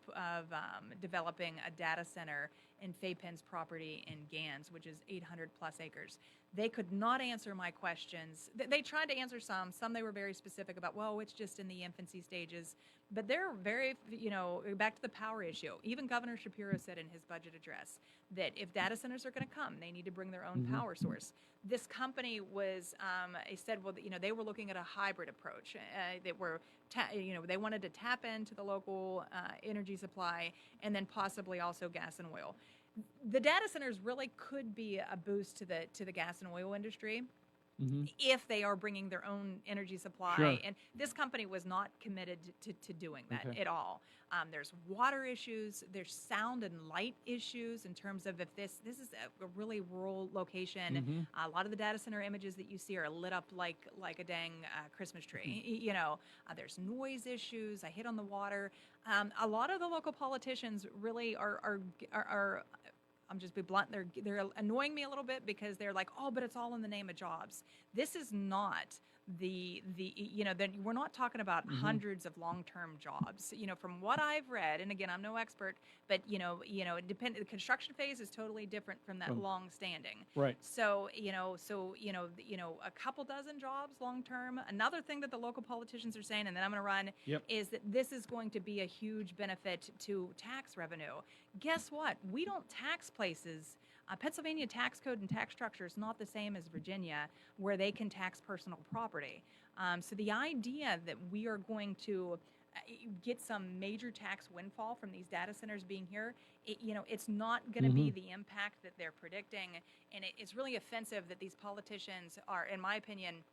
developing a data center in Fayette's property in Gans, which is 800 plus acres. They could not answer my questions. They tried to answer some. Some they were very specific about, well, it's just in the infancy stages. But they're very, back to the power issue. Even Governor Shapiro said in his budget address that if data centers are going to come, they need to bring their own power source. This company was, said, well, they were looking at a hybrid approach. That were, they wanted to tap into the local energy supply and then possibly also gas and oil. The data centers really could be a boost to the gas and oil industry. If they are bringing their own energy supply. Sure. And this company was not committed to doing that at all. There's water issues, there's sound and light issues in terms of if this is a really rural location. A lot of the data center images that you see are lit up like a dang Christmas tree. There's noise issues. I hit on the water. A lot of the local politicians really are I'm just be blunt. They're annoying me a little bit because they're like, oh, but it's all in the name of jobs. This is not we're not talking about hundreds of long-term jobs. From what I've read, and again, I'm no expert, but the construction phase is totally different from that long-standing. Right. So a couple dozen jobs long-term. Another thing that the local politicians are saying, and then I'm going to run, is that this is going to be a huge benefit to tax revenue. Guess what? We don't tax places. Pennsylvania tax code and tax structure is not the same as Virginia, where they can tax personal property. So the idea that we are going to get some major tax windfall from these data centers being here, it's not going to be the impact that they're predicting, and it's really offensive that these politicians are, in my opinion,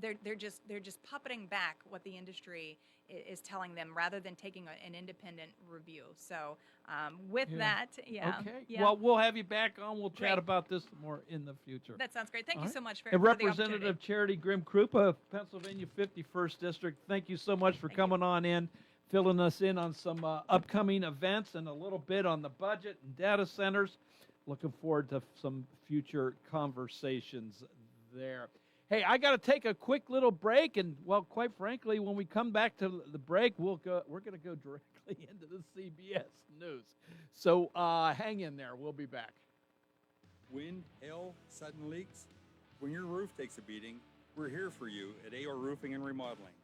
they're just puppeting back what the industry is telling them rather than taking an independent review. So with that, Okay. Yeah. Well, we'll have you back on. We'll chat about this more in the future. That sounds great. Thank you so much for and the Representative opportunity. Charity Grimm-Krupa, Pennsylvania 51st District, thank you so much for coming on in, filling us in on some upcoming events and a little bit on the budget and data centers. Looking forward to some future conversations there. Hey, I got to take a quick little break, and well, quite frankly, when we come back to the break, we're going to go directly into the CBS News. So hang in there. We'll be back. Wind, hail, sudden leaks. When your roof takes a beating, we're here for you at AR Roofing and Remodeling.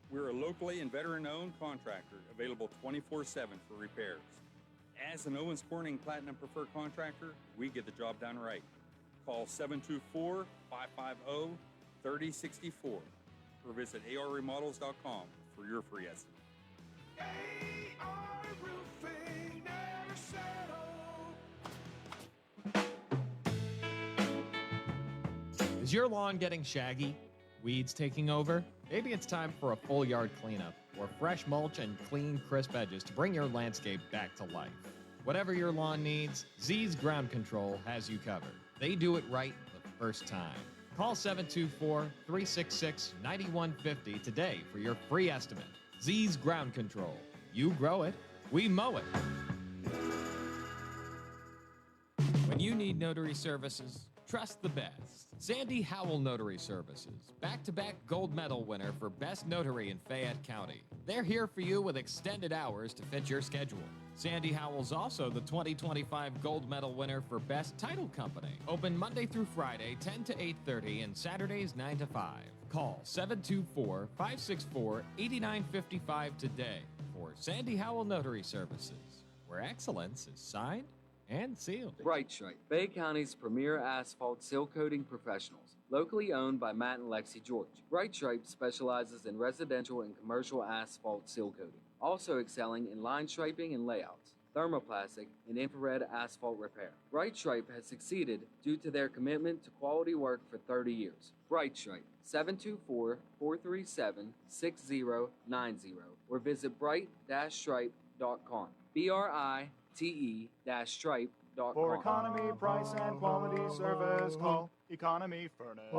We're a locally and veteran-owned contractor, available 24/7 for repairs. As an Owens Corning Platinum Preferred Contractor, we get the job done right. Call 724-550-3064 or visit arremodels.com for your free estimate. AR Roofing, never settle. Is your lawn getting shaggy? Weeds taking over? Maybe it's time for a full yard cleanup or fresh mulch and clean, crisp edges to bring your landscape back to life. Whatever your lawn needs, Z's Ground Control has you covered. They do it right the first time. Call 724-366-9150 today for your free estimate. Z's Ground Control. You grow it, we mow it. When you need notary services, trust the best. Sandy Howell Notary Services, back-to-back gold medal winner for Best Notary in Fayette County. They're here for you with extended hours to fit your schedule. Sandy Howell's also the 2025 gold medal winner for Best Title Company. Open Monday through Friday, 10 to 8:30, and Saturdays, 9 to 5. Call 724-564-8955 today for Sandy Howell Notary Services, where excellence is signed and sealed. Bright Stripe, Bay County's premier asphalt seal coating professionals, locally owned by Matt and Lexi George. Bright Stripe specializes in residential and commercial asphalt seal coating, also excelling in line striping and layouts, thermoplastic, and infrared asphalt repair. Bright Stripe has succeeded due to their commitment to quality work for 30 years. Bright Stripe, 724-437-6090, or visit bright-stripe.com. BRITE-stripe.com. For economy, price, and quality service, call Economy Furnace.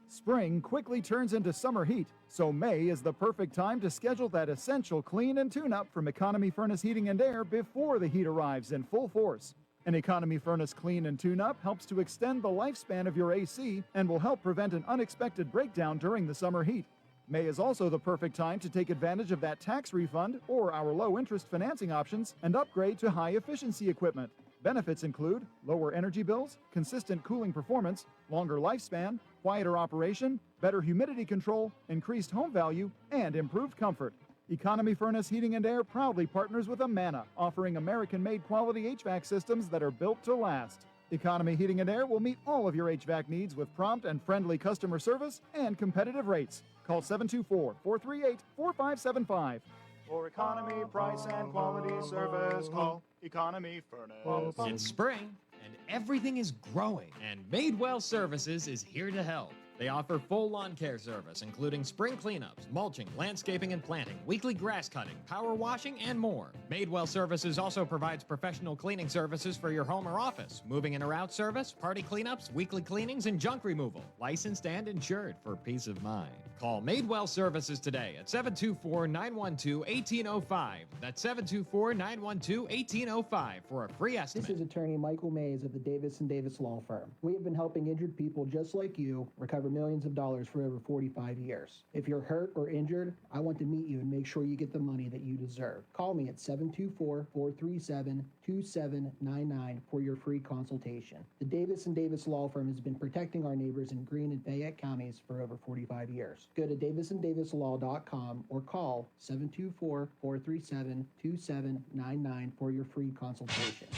Spring quickly turns into summer heat, so May is the perfect time to schedule that essential clean and tune-up from Economy Furnace Heating and Air before the heat arrives in full force. An Economy Furnace clean and tune-up helps to extend the lifespan of your AC and will help prevent an unexpected breakdown during the summer heat. May is also the perfect time to take advantage of that tax refund or our low-interest financing options and upgrade to high-efficiency equipment. Benefits include lower energy bills, consistent cooling performance, longer lifespan, quieter operation, better humidity control, increased home value, and improved comfort. Economy Furnace Heating and Air proudly partners with Amana, offering American-made quality HVAC systems that are built to last. Economy Heating and Air will meet all of your HVAC needs with prompt and friendly customer service and competitive rates. Call 724-438-4575. For economy, price, and quality service, call Economy Furnace. It's spring, and everything is growing, and Madewell Services is here to help. They offer full lawn care service, including spring cleanups, mulching, landscaping and planting, weekly grass cutting, power washing, and more. Madewell Services also provides professional cleaning services for your home or office, moving in or out service, party cleanups, weekly cleanings, and junk removal. Licensed and insured for peace of mind. Call Madewell Services today at 724-912-1805. That's 724-912-1805 for a free estimate. This is attorney Michael Mays of the Davis & Davis Law Firm. We have been helping injured people just like you recover millions of dollars for over 45 years. If you're hurt or injured, I want to meet you and make sure you get the money that you deserve. Call me at 724-437-2799 for your free consultation. The Davis & Davis Law Firm has been protecting our neighbors in Greene and Fayette counties for over 45 years. Go to davisanddavislaw.com or call 724-437-2799 for your free consultation.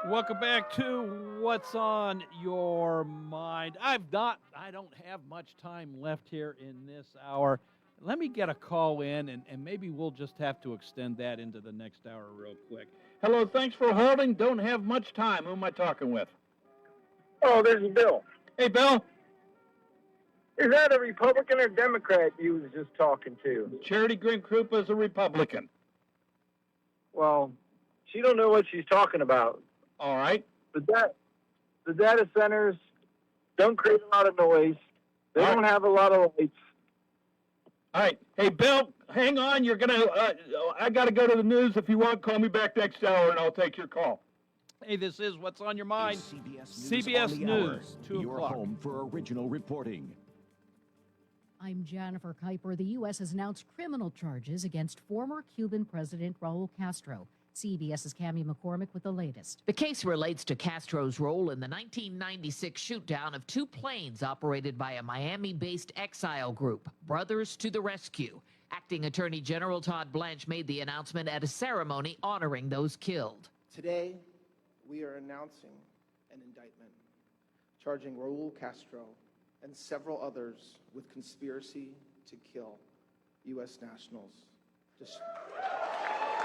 Welcome back to What's on Your Mind. I don't have much time left here in this hour. Let me get a call in, and maybe we'll just have to extend that into the next hour real quick. Hello, thanks for holding. Don't have much time. Who am I talking with? Oh, this is Bill. Hey, Bill. Is that a Republican or Democrat you was just talking to? Charity Grim Krupa is a Republican. Well, she don't know what she's talking about. All right. The data centers don't create a lot of noise. They don't have a lot of lights. All right. Hey, Bill, hang on. You're going to, I got to go to the news. If you want, call me back next hour, and I'll take your call. Hey, this is What's on Your Mind. CBS News, 2 Your o'clock. home for original reporting. I'm Jennifer Kuiper. The U.S. has announced criminal charges against former Cuban President Raul Castro. CBS's Cammie McCormick with the latest. The case relates to Castro's role in the 1996 shootdown of 2 planes operated by a Miami-based exile group, Brothers to the Rescue. Acting Attorney General Todd Blanche made the announcement at a ceremony honoring those killed. Today, we are announcing an indictment charging Raul Castro and several others with conspiracy to kill U.S. nationals.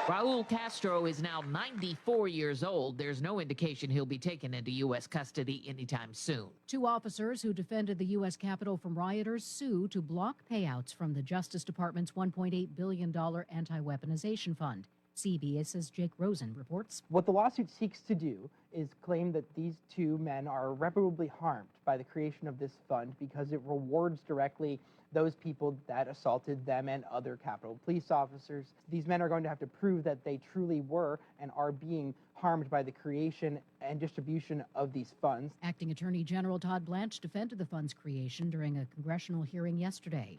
Raul Castro is now 94 years old. There's no indication he'll be taken into U.S. custody anytime soon. 2 officers who defended the U.S. Capitol from rioters sue to block payouts from the Justice Department's $1.8 billion anti-weaponization fund. CBS's Jake Rosen reports. What the lawsuit seeks to do is claim that these 2 men are irreparably harmed by the creation of this fund because it rewards directly those people that assaulted them and other Capitol police officers. These men are going to have to prove that they truly were and are being harmed by the creation and distribution of these funds. Acting Attorney General Todd Blanche defended the fund's creation during a congressional hearing yesterday.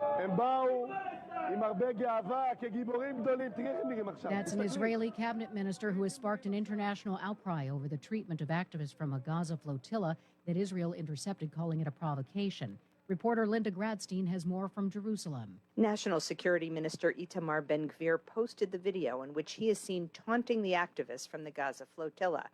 That's an Israeli cabinet minister who has sparked an international outcry over the treatment of activists from a Gaza flotilla that Israel intercepted, calling it a provocation. Reporter Linda Gradstein has more from Jerusalem. National Security Minister Itamar Ben-Gvir posted the video in which he is seen taunting the activists from the Gaza flotilla.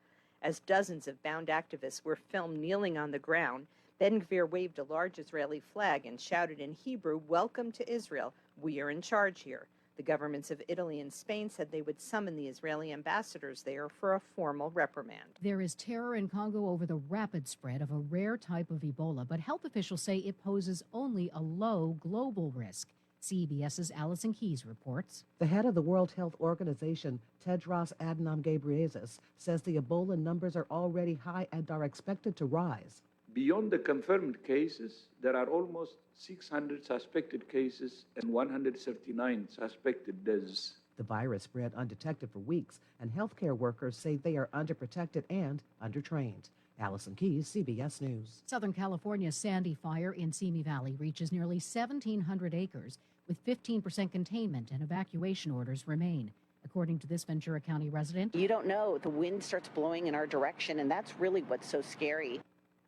As dozens of bound activists were filmed kneeling on the ground, Ben-Gvir waved a large Israeli flag and shouted in Hebrew, "Welcome to Israel. We are in charge here." The governments of Italy and Spain said they would summon the Israeli ambassadors there for a formal reprimand. There is terror in Congo over the rapid spread of a rare type of Ebola, but health officials say it poses only a low global risk. CBS's Allison Keyes reports. The head of the World Health Organization, Tedros Adhanom Ghebreyesus, says the Ebola numbers are already high and are expected to rise. Beyond the confirmed cases, there are almost 600 suspected cases and 139 suspected deaths. The virus spread undetected for weeks, and healthcare workers say they are underprotected and undertrained. Allison Keys, CBS News. Southern California's Sandy Fire in Simi Valley reaches nearly 1,700 acres, with 15% containment and evacuation orders remain. According to this Ventura County resident, you don't know. The wind starts blowing in our direction, and that's really what's so scary.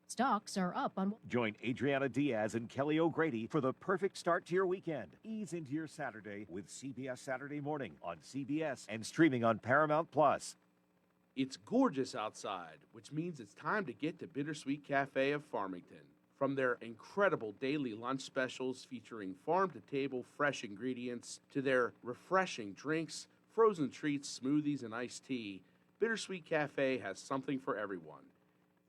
Stocks are up on. Join Adriana Diaz and Kelly O'Grady for the perfect start to your weekend. Ease into your Saturday with CBS Saturday Morning on CBS and streaming on Paramount Plus. It's gorgeous outside, which means it's time to get to Bittersweet Cafe of Farmington. From their incredible daily lunch specials featuring farm-to-table fresh ingredients to their refreshing drinks, frozen treats, smoothies, and iced tea, Bittersweet Cafe has something for everyone.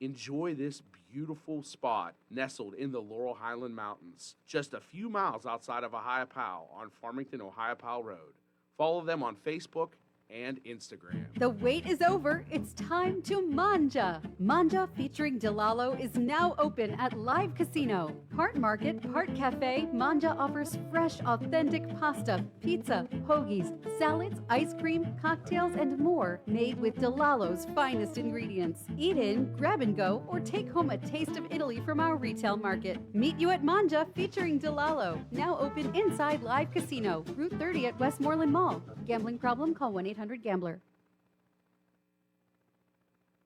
Enjoy this beautiful spot nestled in the Laurel Highland Mountains, just a few miles outside of Ohiopyle on Farmington, Ohiopyle Road. Follow them on Facebook and Instagram. The wait is over. It's time to manja. Manja featuring Delalo is now open at Live Casino. Part market, part cafe, Manja offers fresh, authentic pasta, pizza, hoagies, salads, ice cream, cocktails, and more made with Delalo's finest ingredients. Eat in, grab and go, or take home a taste of Italy from our retail market. Meet you at Manja featuring Delalo. Now open inside Live Casino, Route 30 at Westmoreland Mall. Gambling problem? Call 1-800-GAMBLER.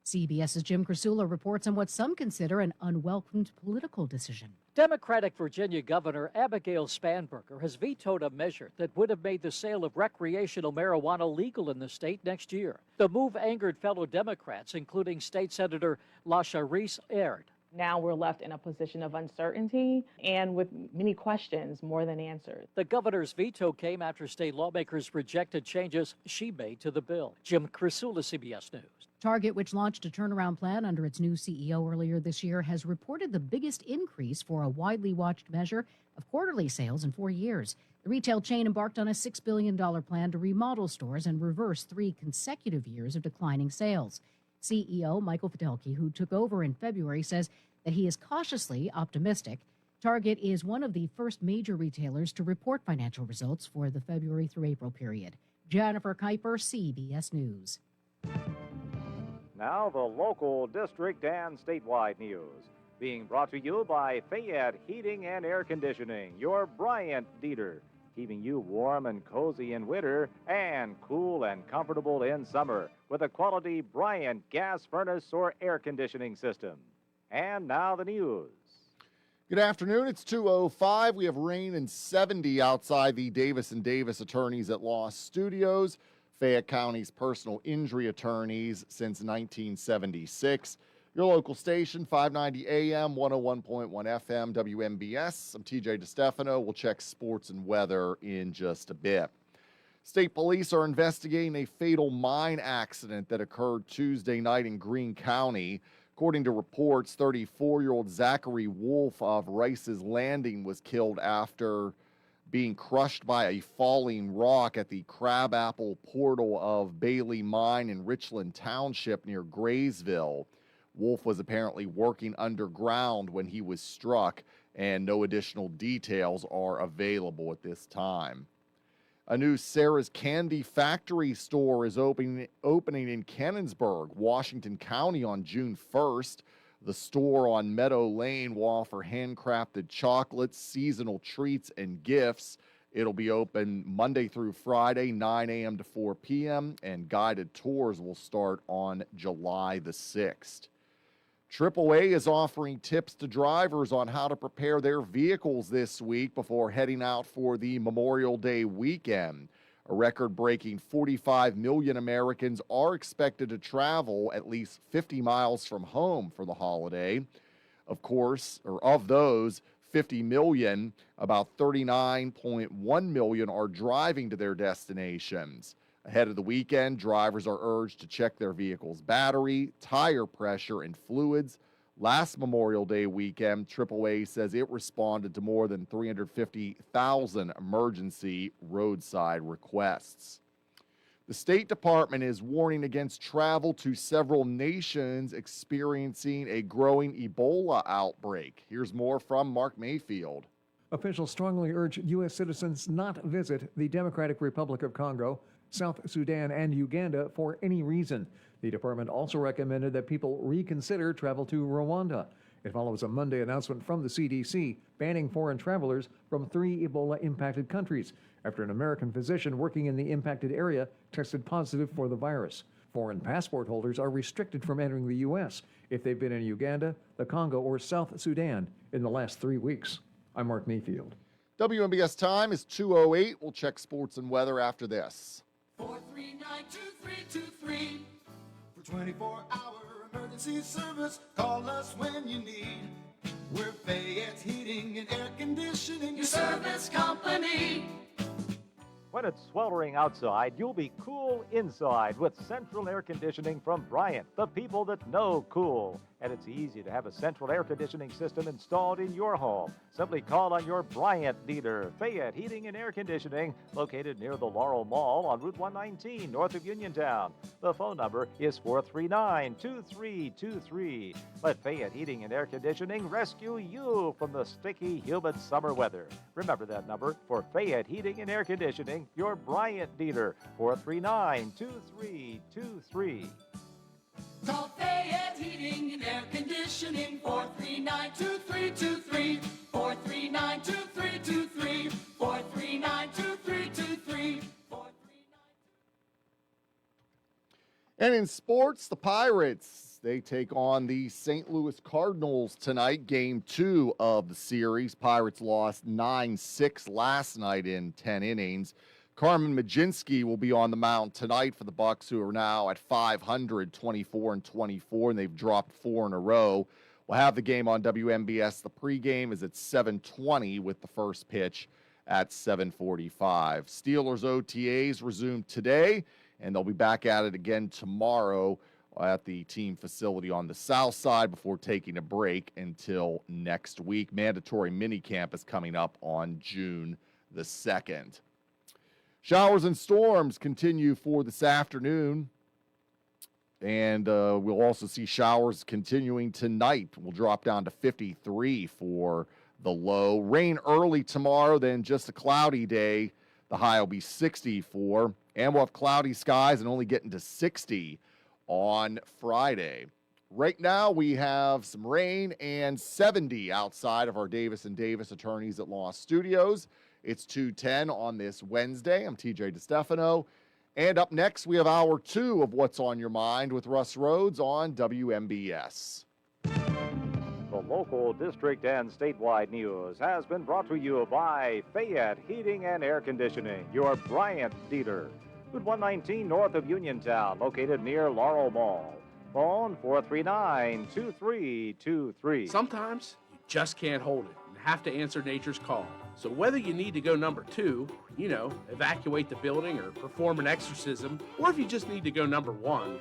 CBS's Jim Krasula reports on what some consider an unwelcomed political decision. Democratic Virginia Governor Abigail Spanberger has vetoed a measure that would have made the sale of recreational marijuana legal in the state next year. The move angered fellow Democrats, including State Senator Lasha Reese Aird. Now we're left in a position of uncertainty and with many questions more than answers. The governor's veto came after state lawmakers rejected changes she made to the bill. Jim Krasula, CBS News. Target, which launched a turnaround plan under its new CEO earlier this year, has reported the biggest increase for a widely watched measure of quarterly sales in 4 years. The retail chain embarked on a $6 billion plan to remodel stores and reverse 3 consecutive years of declining sales. CEO Michael Fidelki, who took over in February, says that he is cautiously optimistic. Target is one of the first major retailers to report financial results for the February through April period. Jennifer Kuiper, CBS News. Now the local, district, and statewide news. Being brought to you by Fayette Heating and Air Conditioning, your Bryant dealer. Keeping you warm and cozy in winter and cool and comfortable in summer with a quality Bryant gas furnace or air conditioning system. And now the news. Good afternoon. It's 2:05. We have rain and 70 outside the Davis & Davis attorneys at law studios, Fayette County's personal injury attorneys since 1976. Your local station, 590 AM, 101.1 FM, WMBS. I'm TJ DeStefano. We'll check sports and weather in just a bit. State police are investigating a fatal mine accident that occurred Tuesday night in Greene County. According to reports, 34-year-old Zachary Wolf of Rice's Landing was killed after being crushed by a falling rock at the Crabapple portal of Bailey Mine in Richland Township near Graysville. Wolf was apparently working underground when he was struck, and no additional details are available at this time. A new Sarah's Candy Factory store is opening in Canonsburg, Washington County on June 1st. The store on Meadow Lane will offer handcrafted chocolates, seasonal treats, and gifts. It'll be open Monday through Friday, 9 a.m. to 4 p.m., and guided tours will start on July the 6th. AAA is offering tips to drivers on how to prepare their vehicles this week before heading out for the Memorial Day weekend. A record-breaking 45 million Americans are expected to travel at least 50 miles from home for the holiday. Of course, or of those 50 million, about 39.1 million are driving to their destinations. Ahead of the weekend, drivers are urged to check their vehicle's battery, tire pressure, and fluids. Last Memorial Day weekend, AAA says it responded to more than 350,000 emergency roadside requests. The State Department is warning against travel to several nations experiencing a growing Ebola outbreak. Here's more from Mark Mayfield. Officials strongly urge U.S. citizens not visit the Democratic Republic of Congo, South Sudan, and Uganda for any reason. The department also recommended that people reconsider travel to Rwanda. It follows a Monday announcement from the CDC banning foreign travelers from 3 Ebola-impacted countries after an American physician working in the impacted area tested positive for the virus. Foreign passport holders are restricted from entering the U.S. if they've been in Uganda, the Congo, or South Sudan in the last 3 weeks. I'm Mark Mayfield. WMBS time is 2:08. We'll check sports and weather after this. 439-2323 for 24-hour emergency service. Call us when you need. We're Fayette's Heating and Air Conditioning, your service company. When it's sweltering outside, you'll be cool inside with central air conditioning from Bryant, the people that know cool. And it's easy to have a central air conditioning system installed in your home. Simply call on your Bryant dealer, Fayette Heating and Air Conditioning, located near the Laurel Mall on Route 119, north of Uniontown. The phone number is 439-2323. Let Fayette Heating and Air Conditioning rescue you from the sticky, humid summer weather. Remember that number for Fayette Heating and Air Conditioning, your Bryant dealer, 439-2323. Call Fayette Heating and Air Conditioning, 439-2323, 439-2323, 439-2323. And in sports, the Pirates, they take on the St. Louis Cardinals tonight, game 2 of the series. Pirates lost 9-6 last night in 10 innings. Carmen Majinski will be on the mound tonight for the Bucks, who are now at 500, 24-24, and they've dropped 4 in a row. We'll have the game on WMBS. The pregame is at 7:20 with the first pitch at 7:45. Steelers OTAs resume today, and they'll be back at it again tomorrow at the team facility on the south side before taking a break until next week. Mandatory minicamp is coming up on June the 2nd. Showers and storms continue for this afternoon, and we'll also see showers continuing tonight. We'll drop down to 53 for the low. Rain early tomorrow, then just a cloudy day. The high will be 64, and we'll have cloudy skies and only getting to 60 on Friday. Right now, we have some rain and 70 outside of our Davis & Davis Attorneys at Law Studios. It's 2:10 on this Wednesday. I'm TJ DeStefano. And up next, we have hour 2 of What's on Your Mind with Russ Rhodes on WMBS. The local, district, and statewide news has been brought to you by Fayette Heating and Air Conditioning, your Bryant dealer. Route 119 north of Uniontown, located near Laurel Mall. Phone 439-2323. Sometimes you just can't hold it and have to answer nature's call. So whether you need to go number 2, evacuate the building or perform an exorcism, or if you just need to go number 1,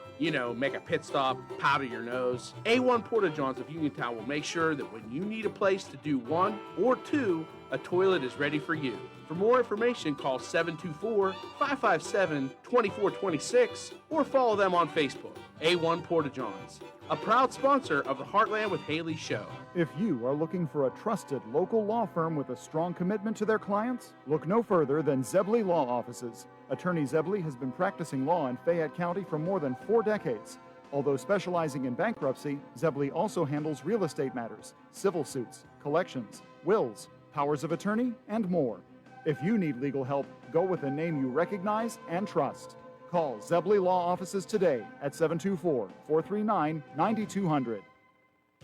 make a pit stop, powder your nose, A1 Porta-Johns of Uniontown will make sure that when you need a place to do 1 or 2, a toilet is ready for you. For more information, call 724-557-2426 or follow them on Facebook. A1 Porta-Johns, a proud sponsor of the Heartland with Haley show. If you are looking for a trusted local law firm with a strong commitment to their clients, look no further than Zebley Law Offices. Attorney Zebley has been practicing law in Fayette County for more than 4 decades. Although specializing in bankruptcy, Zebley also handles real estate matters, civil suits, collections, wills, powers of attorney, and more. If you need legal help, go with a name you recognize and trust. Call Zebley Law Offices today at 724-439-9200.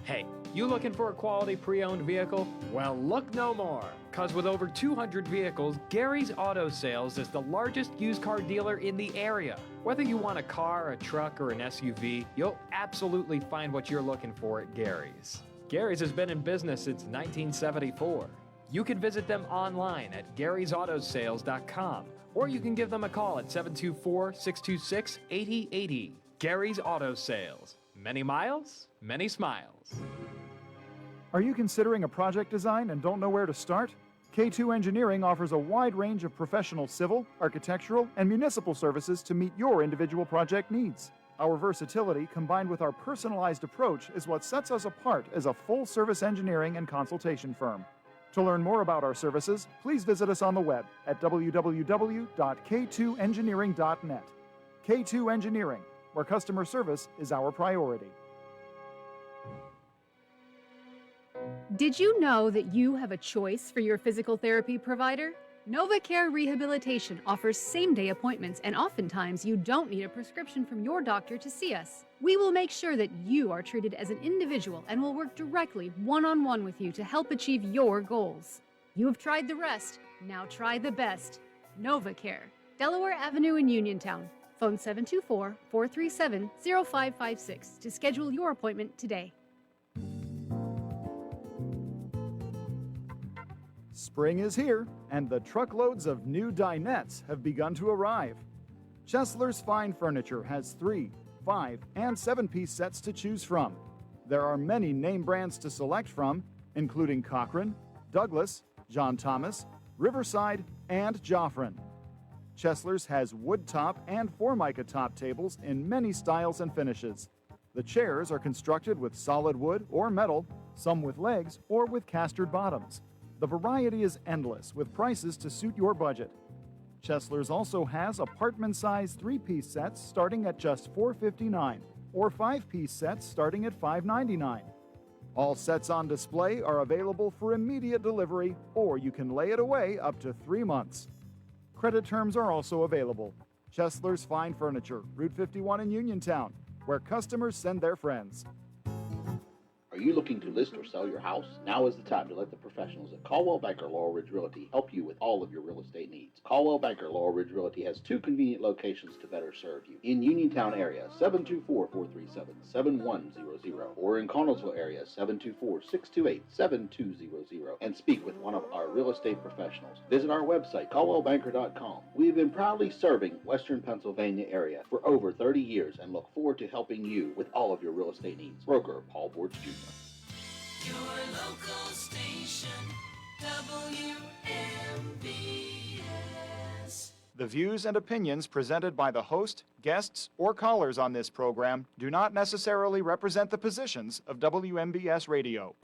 Hey, you looking for a quality pre-owned vehicle? Well, look no more, because with over 200 vehicles, Gary's Auto Sales is the largest used car dealer in the area. Whether you want a car, a truck, or an SUV, you'll absolutely find what you're looking for at Gary's. Gary's has been in business since 1974. You can visit them online at Gary'sAutoSales.com, or you can give them a call at 724-626-8080. Gary's Auto Sales. Many miles, many smiles. Are you considering a project design and don't know where to start? K2 Engineering offers a wide range of professional civil, architectural, and municipal services to meet your individual project needs. Our versatility, combined with our personalized approach, is what sets us apart as a full-service engineering and consultation firm. To learn more about our services, please visit us on the web at www.k2engineering.net. K2 Engineering, where customer service is our priority. Did you know that you have a choice for your physical therapy provider? NovaCare Rehabilitation offers same-day appointments, and oftentimes you don't need a prescription from your doctor to see us. We will make sure that you are treated as an individual and will work directly one-on-one with you to help achieve your goals. You have tried the rest, now try the best. NovaCare, Delaware Avenue in Uniontown. Phone 724-437-0556 to schedule your appointment today. Spring is here, and the truckloads of new dinettes have begun to arrive. Chesler's Fine Furniture has 3, 5, and 7-piece sets to choose from. There are many name brands to select from, including Cochrane, Douglas, John Thomas, Riverside, and Joffrin. Chesler's has wood top and Formica top tables in many styles and finishes. The chairs are constructed with solid wood or metal, some with legs or with castered bottoms. The variety is endless, with prices to suit your budget. Chesler's also has apartment-sized 3-piece sets starting at just $459, or 5-piece sets starting at $599. All sets on display are available for immediate delivery, or you can lay it away up to 3 months. Credit terms are also available. Chesler's Fine Furniture, Route 51 in Uniontown, where customers send their friends. Are you looking to list or sell your house? Now is the time to let the professionals at Caldwell Banker Laurel Ridge Realty help you with all of your real estate needs. Caldwell Banker Laurel Ridge Realty has 2 convenient locations to better serve you. In Uniontown area, 724-437-7100, or in Connellsville area, 724-628-7200, and speak with one of our real estate professionals. Visit our website, caldwellbanker.com. We have been proudly serving Western Pennsylvania area for over 30 years and look forward to helping you with all of your real estate needs. Broker Paul Borge Jr. Your local station, WMBS. The views and opinions presented by the host, guests, or callers on this program do not necessarily represent the positions of WMBS Radio.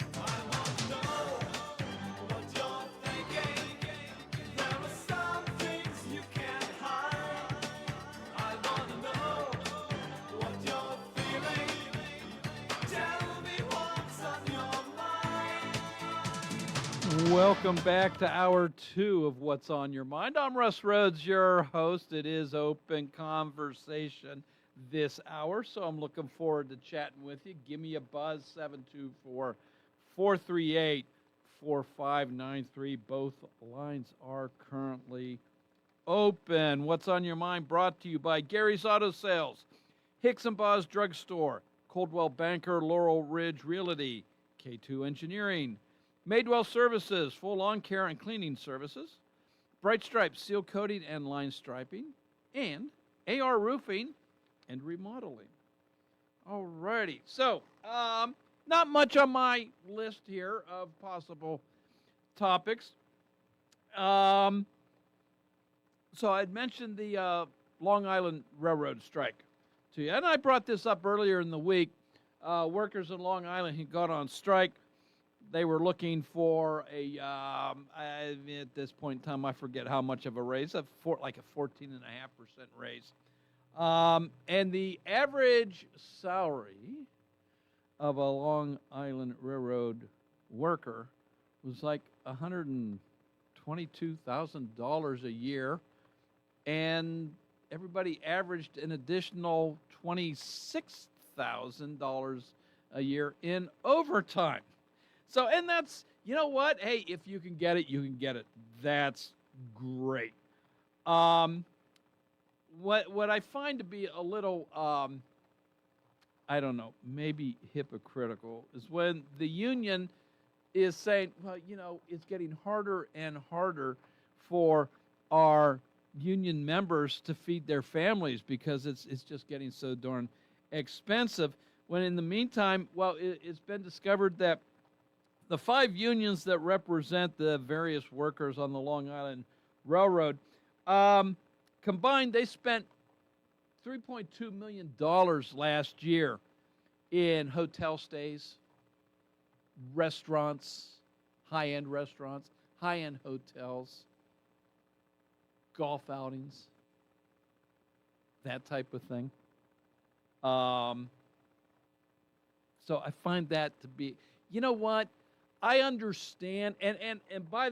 Welcome back to Hour 2 of What's on Your Mind. I'm Russ Rhodes, your host. It is open conversation this hour, so I'm looking forward to chatting with you. Give me a buzz, 724-438-4593. Both lines are currently open. What's on Your Mind brought to you by Gary's Auto Sales, Hicks and Baugh's Drug Store, Coldwell Banker, Laurel Ridge Realty, K2 Engineering, Madewell Services, full lawn care and cleaning services, Bright Stripes, seal coating and line striping, and AR Roofing and Remodeling. All righty. So, not much on my list here of possible topics. So I'd mentioned the Long Island Railroad strike to you, and I brought this up earlier in the week. Workers in Long Island had gone on strike. They were looking for at this point in time, I forget how much of a raise, like a 14.5% raise. And the average salary of a Long Island Railroad worker was like $122,000 a year. And everybody averaged an additional $26,000 a year in overtime. So, and that's, you know what? Hey, if you can get it, you can get it. That's great. What I find to be a little, I don't know, maybe hypocritical is when the union is saying, well, you know, it's getting harder and harder for our union members to feed their families because it's just getting so darn expensive. When in the meantime, well, it's been discovered that the 5 unions that represent the various workers on the Long Island Railroad, combined, they spent $3.2 million last year in hotel stays, restaurants, high-end hotels, golf outings, that type of thing. So I find that to be, you know what? I understand, and by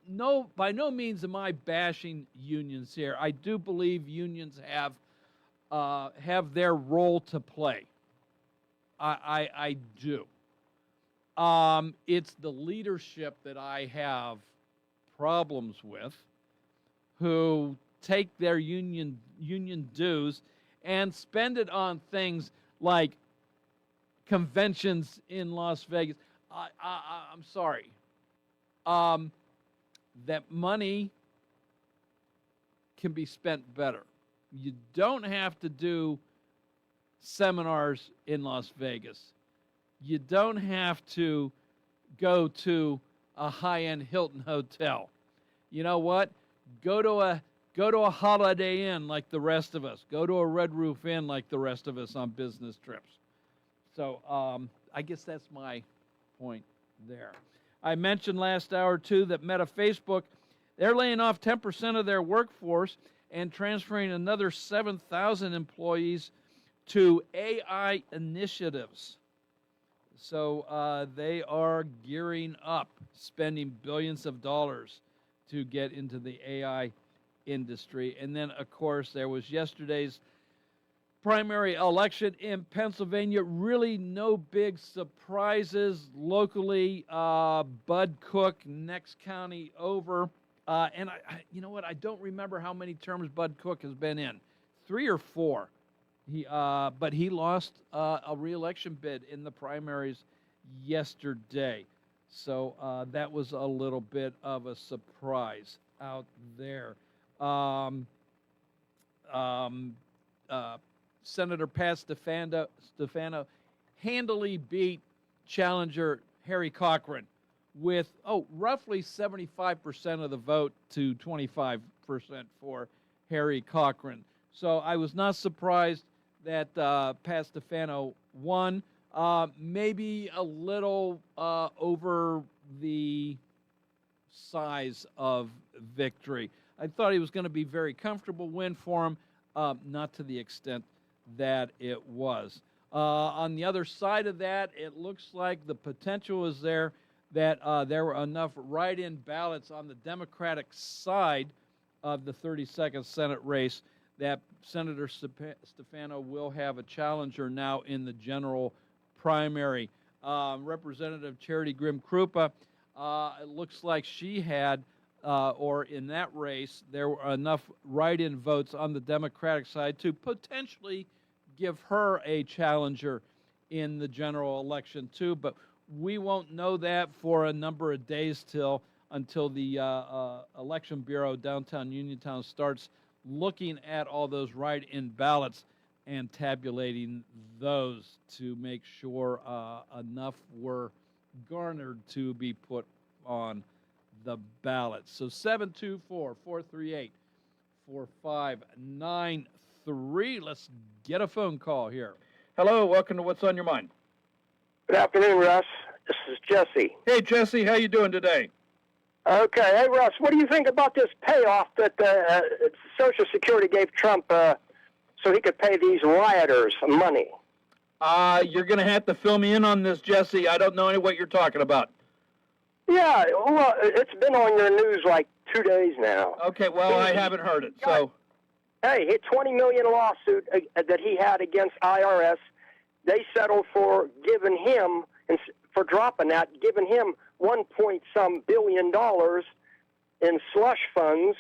no means am I bashing unions here. I do believe unions have their role to play. I do. It's the leadership that I have problems with, who take their union dues and spend it on things like conventions in Las Vegas. I'm sorry. That money can be spent better. You don't have to do seminars in Las Vegas. You don't have to go to a high-end Hilton hotel. You know what? Go to a Holiday Inn like the rest of us. Go to a Red Roof Inn like the rest of us on business trips. So I guess that's my point there. I mentioned last hour, too, that Meta Facebook, they're laying off 10% of their workforce and transferring another 7,000 employees to AI initiatives. So they are gearing up, spending billions of dollars to get into the AI industry. And then, of course, there was yesterday's primary election in Pennsylvania. Really no big surprises locally. Bud Cook, next county over. And you know what? I don't remember how many terms Bud Cook has been in. 3 or 4. But he lost a re-election bid in the primaries yesterday. So that was a little bit of a surprise out there. Senator Pat Stefano handily beat challenger Harry Cochran with, roughly 75% of the vote to 25% for Harry Cochran. So I was not surprised that Pat Stefano won. Maybe a little over the size of victory. I thought he was going to be a very comfortable win for him, not to the extent that it was. On the other side of that, it looks like the potential is there that there were enough write-in ballots on the Democratic side of the 32nd Senate race that Senator Stefano will have a challenger now in the general primary. Representative Charity Grimm-Krupa, it looks like she had, or in that race, there were enough write-in votes on the Democratic side to potentially give her a challenger in the general election too, but we won't know that for a number of days until the Election Bureau downtown Uniontown starts looking at all those write-in ballots and tabulating those to make sure enough were garnered to be put on the ballot. So 724-438-4593. Let's get a phone call here. Hello, welcome to What's on Your Mind. Good afternoon, Russ. This is Jesse. Hey, Jesse, how you doing today? Okay. Hey, Russ, what do you think about this payoff that Social Security gave Trump so he could pay these rioters money? You're going to have to fill me in on this, Jesse. I don't know what you're talking about. Yeah, well, it's been on your news like 2 days now. Okay, well, I haven't heard it, so... Hey, his $20 million lawsuit that he had against IRS, they settled for giving him, and for dropping that, giving him $1.some billion in slush funds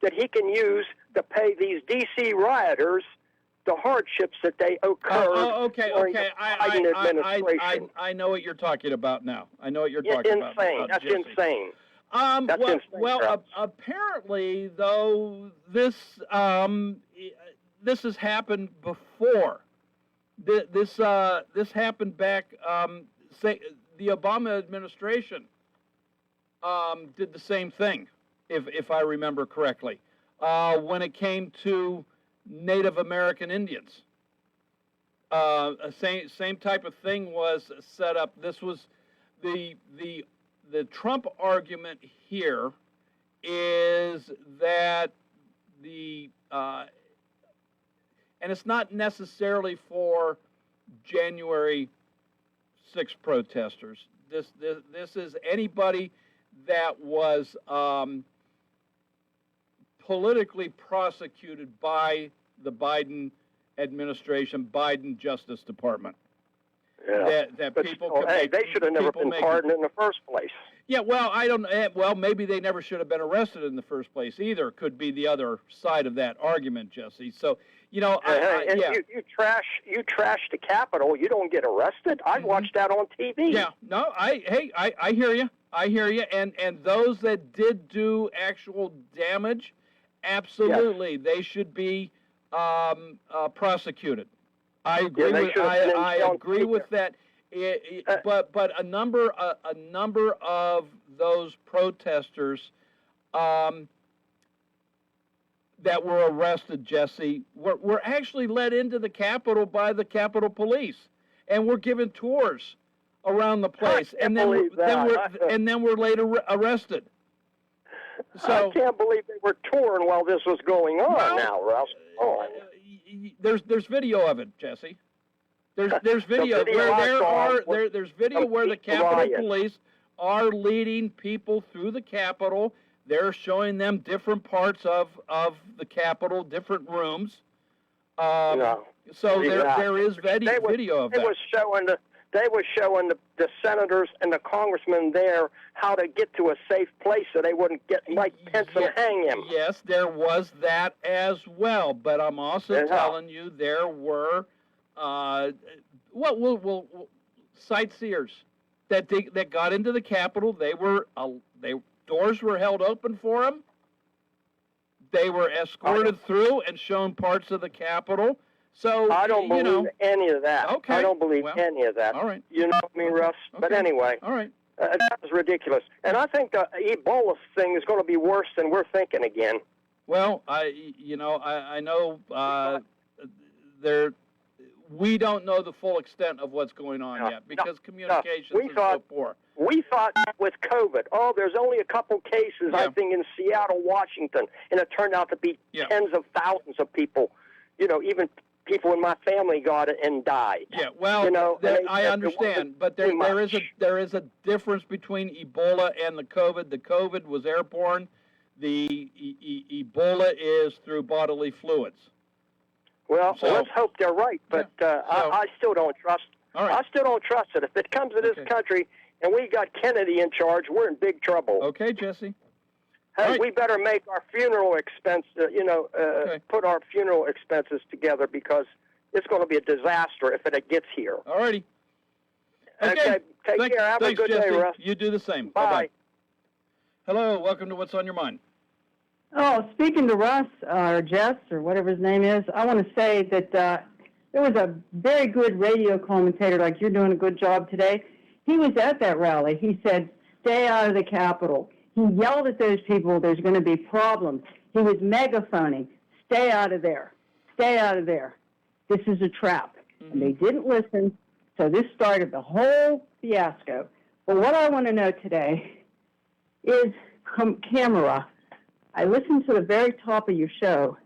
that he can use to pay these D.C. rioters the hardships that they occurred during the Biden administration. I know what you're talking about now. I know what you're talking about. Insane. That's Jesse. insane. That's insane. Apparently, though, this has happened before. This happened back. Say the Obama administration did the same thing, if I remember correctly, when it came to Native American Indians. Same type of thing was set up. This was the Trump argument here is that and it's not necessarily for January 6 protesters. This is anybody that was politically prosecuted by the Biden administration, Biden Justice Department. Yeah. That But people still, can hey, make, they should have never people been make- pardoned in the first place. Yeah, well, I don't. Well, maybe they never should have been arrested in the first place either. Could be the other side of that argument, Jesse. So, you know, And yeah. you trash the Capitol, you don't get arrested. I watched that on TV. Yeah, no, I hear you. I hear you. And those that did do actual damage, absolutely, they should be prosecuted. I agree with. I agree with that. But a number of those protesters that were arrested, Jesse, were actually led into the Capitol by the Capitol Police, and were given tours around the place, and then were later arrested. So I can't believe they were touring while this was going on. Now, Russ. Oh. There's video of it, Jesse. There's video where there's video where the Capitol Police are leading people through the Capitol. They're showing them different parts of the Capitol, different rooms. So there is video of that. They were showing the senators and the congressmen there how to get to a safe place so they wouldn't get Mike Pence and hang him. Yes, there was that as well. But I'm also telling you there were sightseers that got into the Capitol. Doors were held open for them. They were escorted through and shown parts of the Capitol. So I don't believe any of that. Okay. I don't believe any of that. All right. You know what I mean, Russ? Okay. But anyway. All right. That was ridiculous. And I think the Ebola thing is going to be worse than we're thinking again. Well, I know we don't know the full extent of what's going on yet because communications is so poor. We thought with COVID, there's only a couple cases, I think, in Seattle, Washington, and it turned out to be tens of thousands of people. You know, even people in my family got it and died. Yeah, well, I understand, but there is a difference between Ebola and the COVID. The COVID was airborne. The Ebola is through bodily fluids. Well, let's hope they're right, but I still don't trust. All right. I still don't trust it. If it comes to this country and we got Kennedy in charge, we're in big trouble. Okay, Jesse. Hey, we better make our funeral expense. Put our funeral expenses together because it's going to be a disaster if it gets here. All righty. Okay. Take care. Have a good Jesse. day, Russ. You do the same. Bye. Bye-bye. Hello. Welcome to What's on Your Mind. Oh, speaking to Russ, or Jess, or whatever his name is, I want to say that there was a very good radio commentator, like you're doing a good job today. He was at that rally. He said, stay out of the Capitol. He yelled at those people, there's going to be problems. He was megaphoning, stay out of there. Stay out of there. This is a trap. And they didn't listen, so this started the whole fiasco. But what I want to know today is, camera, I listened to the very top of your show,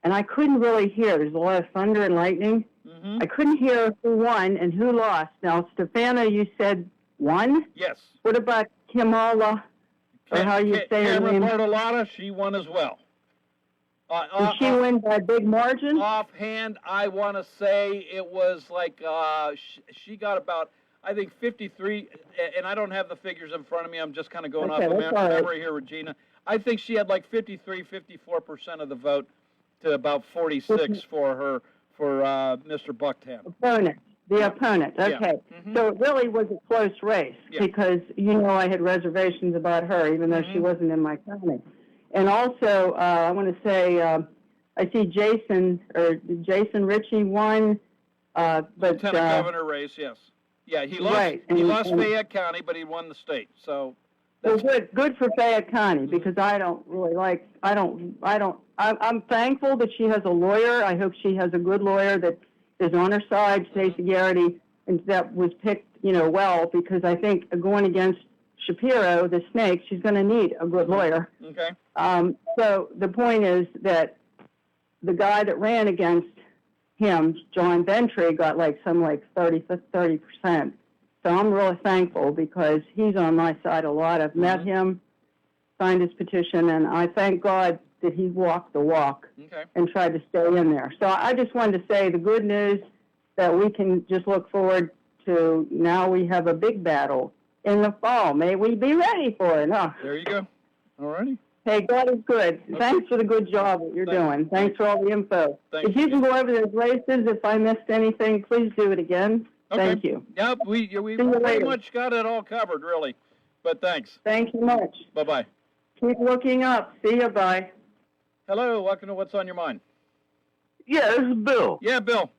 and I couldn't really hear. There's a lot of thunder and lightning. I couldn't hear who won and who lost. Now, Stefano, you said won? Yes. What about Kamala, or how you say her Cameron name? Bartolotta, she won as well. Did she win by a big margin? Offhand, I want to say it was like she got about, I think, 53, and I don't have the figures in front of me. I'm just kind of going off of memory here, Regina. I think she had like 53, 54% of the vote to about 46 for Mr. Bucktown. Opponent. The opponent. Okay. So it really was a close race because, I had reservations about her, even though she wasn't in my county. And also, I want to say, I see Jason Ritchie won. Lieutenant governor race, yes. Yeah, he lost. Right. He lost Fayette County, but he won the state. So. Well, good for Fayette County because I don't really like. I'm thankful that she has a lawyer. I hope she has a good lawyer that is on her side, Stacey Garrity, and that was picked, well, because I think going against Shapiro, the snake, she's going to need a good lawyer. Okay. So the point is that the guy that ran against him, John Ventry, got like 30%. So I'm really thankful because he's on my side a lot. I've met him, signed his petition, and I thank God that he walked the walk and tried to stay in there. So I just wanted to say the good news that we can just look forward to. Now we have a big battle in the fall. May we be ready for it, huh? There you go. All righty. Hey, God is good. Thanks for the good job that you're doing. Thanks for all the info. If you can go over those races, if I missed anything, please do it again. Thank you. Yep, we See you pretty later. much got it all covered, really. But thanks. Thank you much. Bye-bye. Keep looking up. See you. Bye. Hello, welcome to What's on Your Mind. Yeah, this is Bill. Yeah, Bill.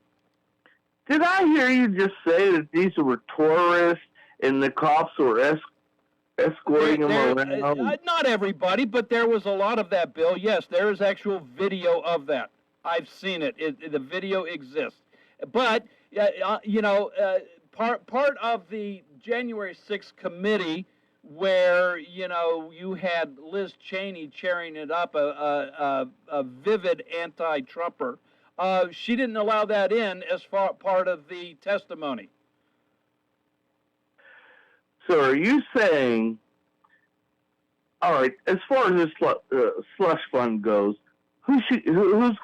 Did I hear you just say that these were tourists and the cops were escorting them around? Not everybody, but there was a lot of that, Bill. Yes, there is actual video of that. I've seen it. The video exists. But, part of the January 6th committee where, you had Liz Cheney cheering it up, a vivid anti-Trumper, she didn't allow that in as part of the testimony. So are you saying, all right, as far as this slush fund goes, who's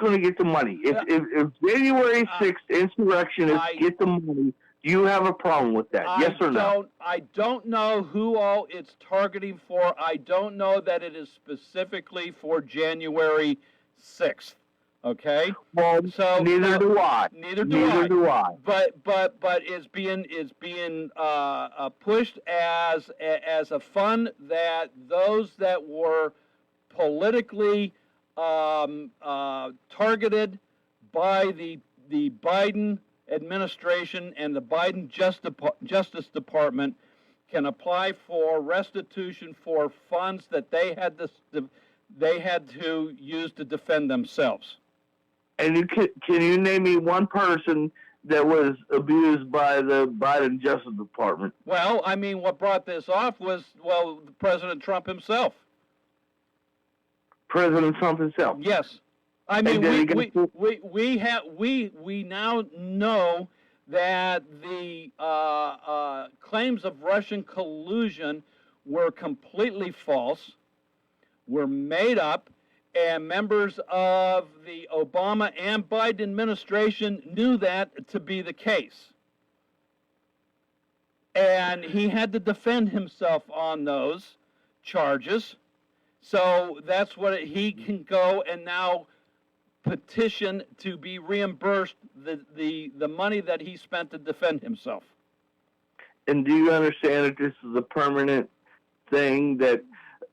going to get the money? If January 6th insurrectionists get the money, do you have a problem with that? Yes or no? I don't know who all it's targeting for. I don't know that it is specifically for January 6th. Okay. Well, so neither do I. Neither do I. But it's being pushed as a fund that those that were politically targeted by the Biden administration and the Biden Justice Department can apply for restitution for funds that they had to use to defend themselves. And can you name me one person that was abused by the Biden Justice Department? Well, I mean, what brought this off was, President Trump himself. President Trump himself? Yes. I mean, we now know that the claims of Russian collusion were completely false, were made up, and members of the Obama and Biden administration knew that to be the case. And he had to defend himself on those charges. So that's what he can go and now petition to be reimbursed the money that he spent to defend himself. And do you understand that this is a permanent thing, that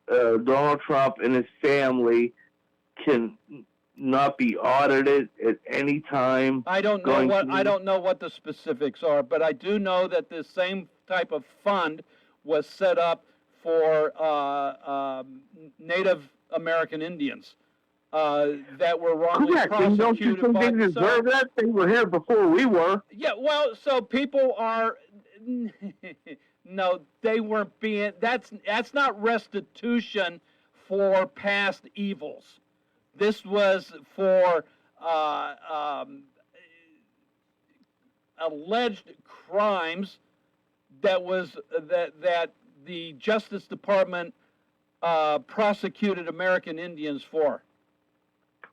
Donald Trump and his family can not be audited at any time? I don't know what the specifics are, but I do know that the same type of fund was set up for Native American Indians that were wrongly prosecuted. Don't you think they deserve that? They were here before we were. Yeah, well, so people are. No, they weren't being. That's not restitution for past evils. This was for alleged crimes that the Justice Department prosecuted American Indians for.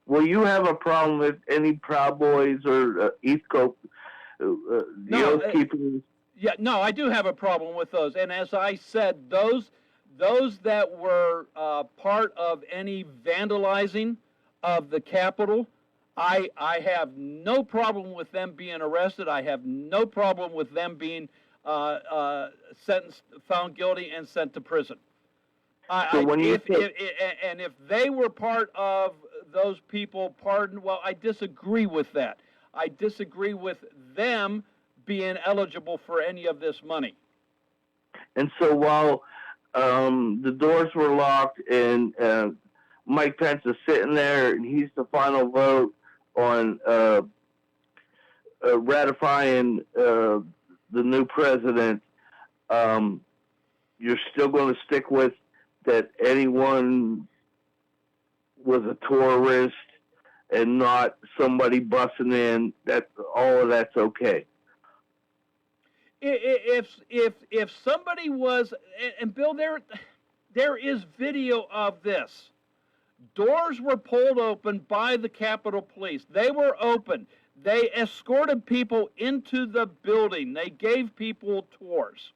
Well, you have a problem with any Proud Boys or East Coast Oath Keepers? Yeah, no, I do have a problem with those. And as I said, those that were part of any vandalizing of the Capitol, I have no problem with them being arrested. I have no problem with them being sentenced, found guilty, and sent to prison. If they were part of those people pardoned, well, I disagree with that. I disagree with them being eligible for any of this money. And so while the doors were locked and Mike Pence is sitting there and he's the final vote on ratifying the new president, you're still going to stick with that anyone was a tourist and not somebody busting in. That all of that's okay. If somebody was, and Bill, there is video of this. Doors were pulled open by the Capitol Police. They were open. They escorted people into the building. They gave people tours.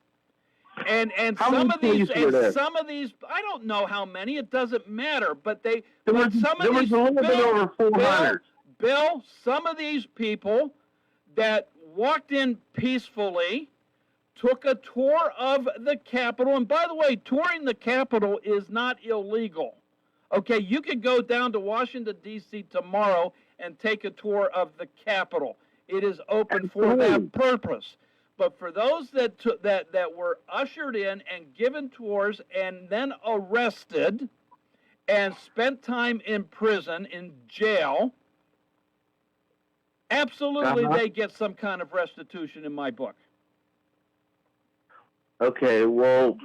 And some of these, I don't know how many. It doesn't matter. But there was a little bit over 400. Bill, some of these people that walked in peacefully took a tour of the Capitol. And by the way, touring the Capitol is not illegal. Okay, you could go down to Washington, D.C. tomorrow and take a tour of the Capitol. It is open for that purpose. But for those that were ushered in and given tours and then arrested and spent time in prison, in jail, absolutely they get some kind of restitution in my book. Okay, well,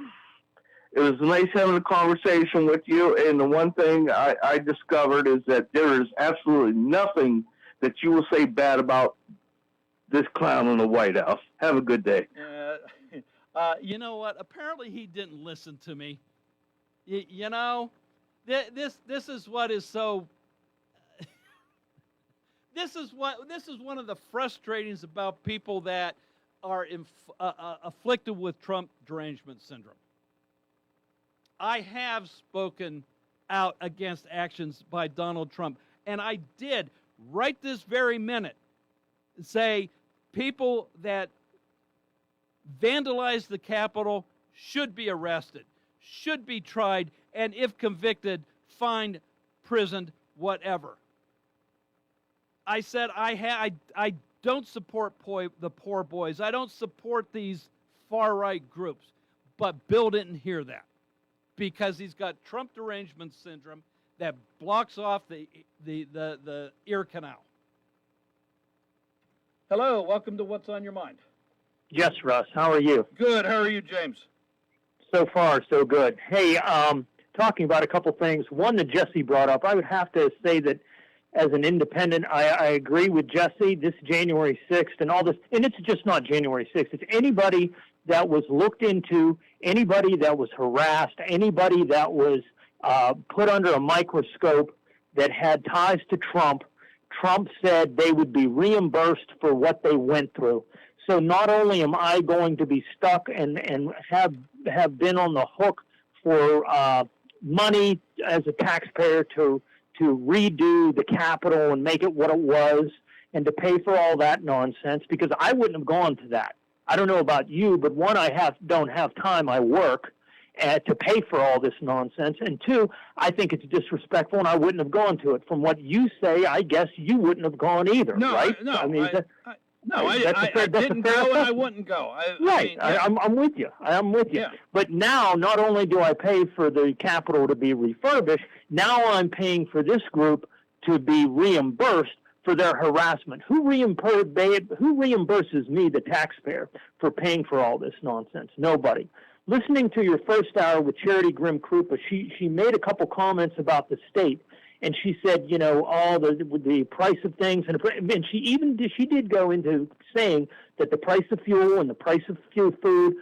it was nice having a conversation with you, and the one thing I discovered is that there is absolutely nothing that you will say bad about this clown in the White House. Have a good day. You know what? Apparently he didn't listen to me. You know, this is what is so. This is one of the frustrations about people that are afflicted with Trump derangement syndrome. I have spoken out against actions by Donald Trump, and I did right this very minute say people that vandalize the Capitol should be arrested, should be tried, and if convicted, fined, prisoned, whatever. I said I don't support the poor boys. I don't support these far-right groups. But Bill didn't hear that because he's got Trump derangement syndrome that blocks off the ear canal. Hello, welcome to What's on Your Mind. Yes, Russ. How are you? Good. How are you, James? So far, so good. Hey, talking about a couple things. One that Jesse brought up, I would have to say that as an independent, I agree with Jesse. This January 6th and all this, and it's just not January 6th. It's anybody that was looked into, anybody that was harassed, anybody that was put under a microscope that had ties to Trump. Trump said they would be reimbursed for what they went through. So not only am I going to be stuck and have been on the hook for money as a taxpayer to redo the Capitol and make it what it was and to pay for all that nonsense, because I wouldn't have gone to that. I don't know about you, but one, don't have time. I work to pay for all this nonsense. And two, I think it's disrespectful, and I wouldn't have gone to it. From what you say, I guess you wouldn't have gone either, right? I didn't go and I wouldn't go. I'm with you. I'm with you. Yeah. But now, not only do I pay for the Capitol to be refurbished, now I'm paying for this group to be reimbursed for their harassment. Who reimburses me, the taxpayer, for paying for all this nonsense? Nobody. Listening to your first hour with Charity Grimm-Krupa, she made a couple comments about the state. And she said, you know, all the price of things, and she did go into saying that the price of fuel and the price of food.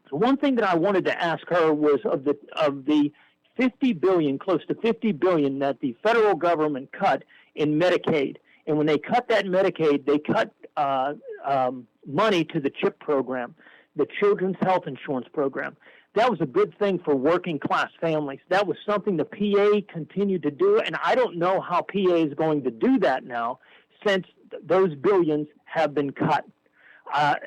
So one thing that I wanted to ask her was of the $50 billion, close to $50 billion that the federal government cut in Medicaid. And when they cut that Medicaid, they cut money to the CHIP program, the Children's Health Insurance Program. That was a good thing for working class families. That was something the PA continued to do, and I don't know how PA is going to do that now since those billions have been cut.